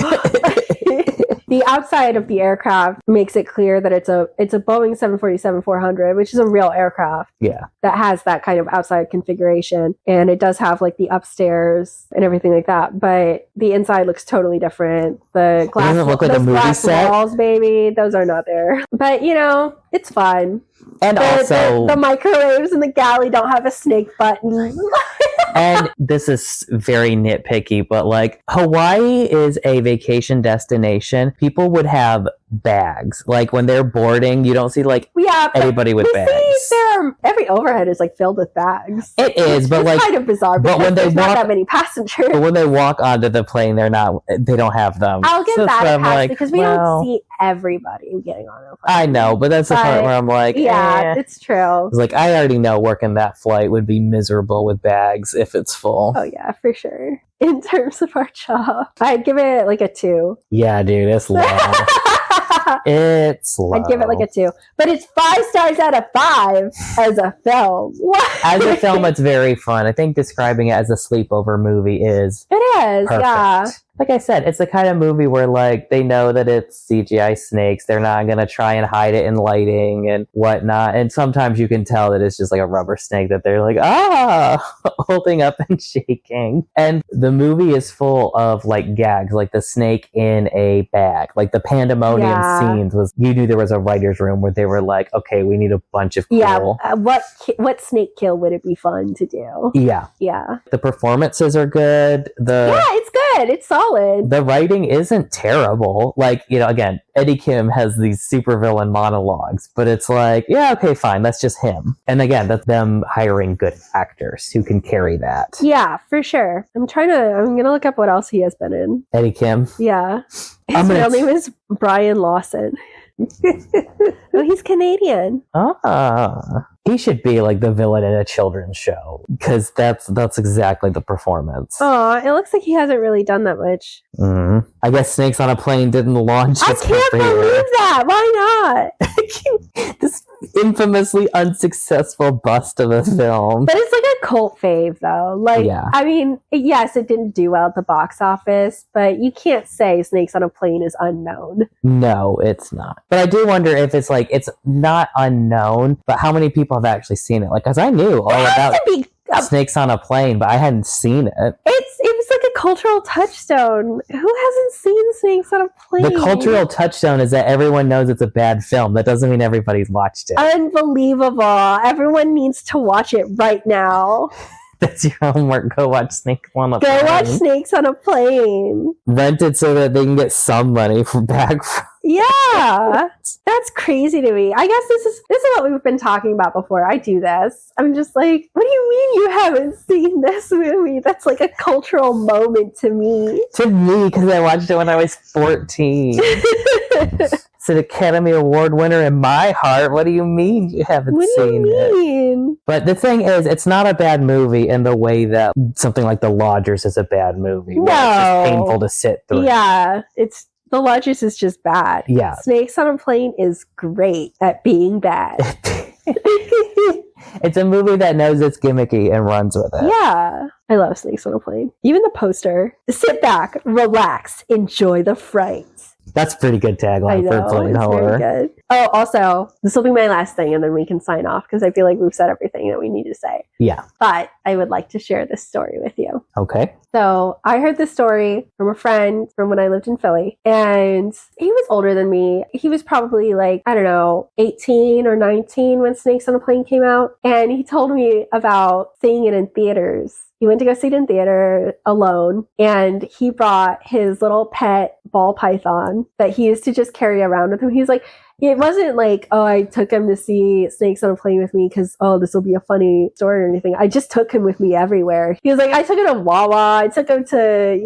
The outside of the aircraft makes it clear that it's a Boeing 747-400, which is a real aircraft. Yeah. That has that kind of outside configuration, and it does have like the upstairs and everything like that. But the inside looks totally different. The glass, doesn't look like a movie glass set. walls, baby, those are not there. But it's fun. And also, the microwaves in the galley don't have a snake button. and this is very nitpicky, but like Hawaii is a vacation destination. People would have bags. Like when they're boarding, you don't see like anybody with bags. Every overhead is like filled with bags. It is, but it's like kind of bizarre. But when they not walk, that many passengers. But when they walk onto the plane, they don't have them. I'll give that a pass like, because we don't see everybody getting on a plane. I know, but that's the part where I'm like, it's true. It's like I already know working that flight would be miserable with bags if it's full. Oh yeah, for sure. In terms of our job, I'd give it like a 2. Yeah, dude, it's low. It's low. I'd give it like a 2, but it's 5 stars out of 5 as a film. As a film, it's very fun. I think describing it as a sleepover movie is perfect. Yeah. Like I said, it's the kind of movie where like they know that it's CGI snakes. They're not going to try and hide it in lighting and whatnot. And sometimes you can tell that it's just like a rubber snake that they're like, holding up and shaking. And the movie is full of like gags, like the snake in a bag. Like the pandemonium scenes you knew there was a writer's room where they were like, okay, we need a bunch of cool. Yeah, what snake kill would it be fun to do? Yeah. Yeah. The performances are good. It's good. It's solid. The writing isn't terrible. Like, again, Eddie Kim has these supervillain monologues, but it's like, yeah, okay, fine, that's just him. And again, that's them hiring good actors who can carry that. Yeah, for sure. I'm gonna look up what else he has been in. Eddie Kim? Yeah. His real name is Brian Lawson. Oh, he's Canadian. He should be like the villain in a children's show because that's exactly the performance. Oh, it looks like he hasn't really done that much. I guess Snakes on a Plane didn't launch. I can't believe that. Why not? This infamously unsuccessful bust of a film. But it's like a cult fave, though. Like, I mean, yes, it didn't do well at the box office, but you can't say Snakes on a Plane is unknown. No, it's not. But I do wonder if it's like, it's not unknown, but how many people have actually seen it? Like, because I knew all about Snakes on a Plane, but I hadn't seen it. It was like a cultural touchstone. Who hasn't seen Snakes on a Plane? The cultural touchstone is that everyone knows it's a bad film. That doesn't mean everybody's watched it. Unbelievable. Everyone needs to watch it right now. That's your homework. Go watch Snakes on a Plane. Go watch Snakes on a Plane. Rent it so that they can get some money back from. Yeah, that's crazy to me. I guess this is what we've been talking about before. I do this. I'm just like, what do you mean you haven't seen this movie? That's like a cultural moment to me. To me, because I watched it when I was 14. It's an Academy Award winner in my heart. What do you mean you haven't seen it? But the thing is, it's not a bad movie in the way that something like The Lodgers is a bad movie. No. It's just painful to sit through. Yeah, The Lodgers is just bad. Yeah. Snakes on a Plane is great at being bad. It's a movie that knows it's gimmicky and runs with it. Yeah. I love Snakes on a Plane. Even the poster. Sit back, relax, enjoy the fright. That's a pretty good tagline for plane horror. Very good. Oh, also, this will be my last thing and then we can sign off because I feel like we've said everything that we need to say. Yeah. But I would like to share this story with you. Okay. So I heard this story from a friend from when I lived in Philly, and he was older than me. He was probably like, I don't know, 18 or 19 when Snakes on a Plane came out. And he told me about seeing it in theaters. He went to go see it in theater alone, and he brought his little pet ball python that he used to just carry around with him. He's like, it wasn't like, oh, I took him to see Snakes on a Plane with me because, oh, this will be a funny story or anything. I just took him with me everywhere. He was like, I took him to Wawa. I took him to,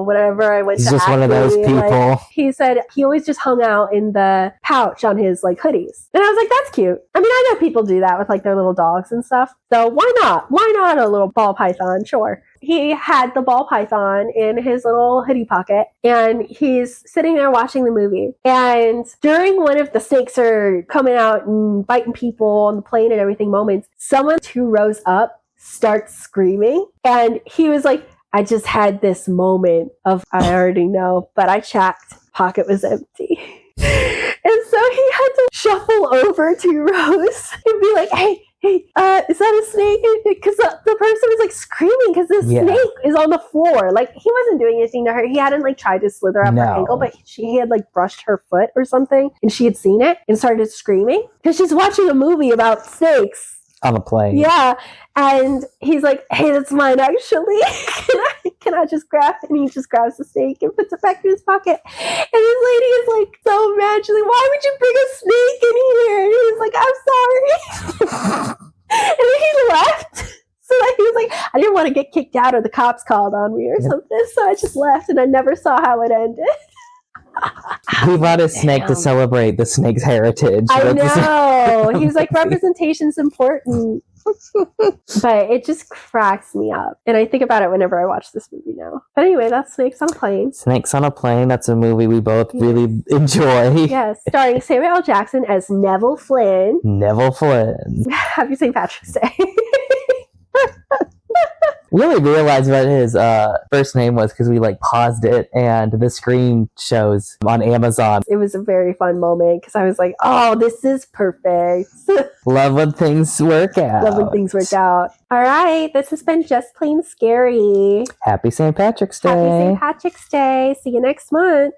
whatever I went He's to. just one of those people. Like, he said he always just hung out in the pouch on his like hoodies. And I was like, that's cute. I mean, I know people do that with like their little dogs and stuff. So why not? Why not a little ball python? Sure. He had the ball python in his little hoodie pocket, and he's sitting there watching the movie. And during one of the snakes are coming out and biting people on the plane and everything moments, someone 2 rows up starts screaming. And he was like, I just had this moment of, I already know, but I checked, pocket was empty. And so he had to shuffle over 2 rows and be like, hey, is that a snake? Because the person was like screaming because the snake is on the floor. Like, he wasn't doing anything to her. He hadn't like tried to slither up her ankle, but he had like brushed her foot or something, and she had seen it and started screaming because she's watching a movie about snakes. On a plane. Yeah. And he's like, hey, that's mine actually. Can I just grab it? And he just grabs the snake and puts it back in his pocket. And this lady is like so mad. She's like, why would you bring a snake in here? And he's like, I'm sorry. And then he left. So like, he was like, I didn't want to get kicked out or the cops called on me or something. So I just left, and I never saw how it ended. He bought a snake to celebrate the snake's heritage. I know. He was like, representation's important. But it just cracks me up. And I think about it whenever I watch this movie now. But anyway, that's Snakes on a Plane. Snakes on a Plane, that's a movie we both really enjoy. Yes, starring Samuel L. Jackson as Neville Flynn. Neville Flynn. Happy St. Patrick's Day. We only realized what his first name was because we like paused it, and the screen shows on Amazon. It was a very fun moment because I was like, oh, this is perfect. Love when things work out. Love when things work out. All right, this has been Just Plain Scary. Happy St. Patrick's Day. Happy St. Patrick's Day. See you next month.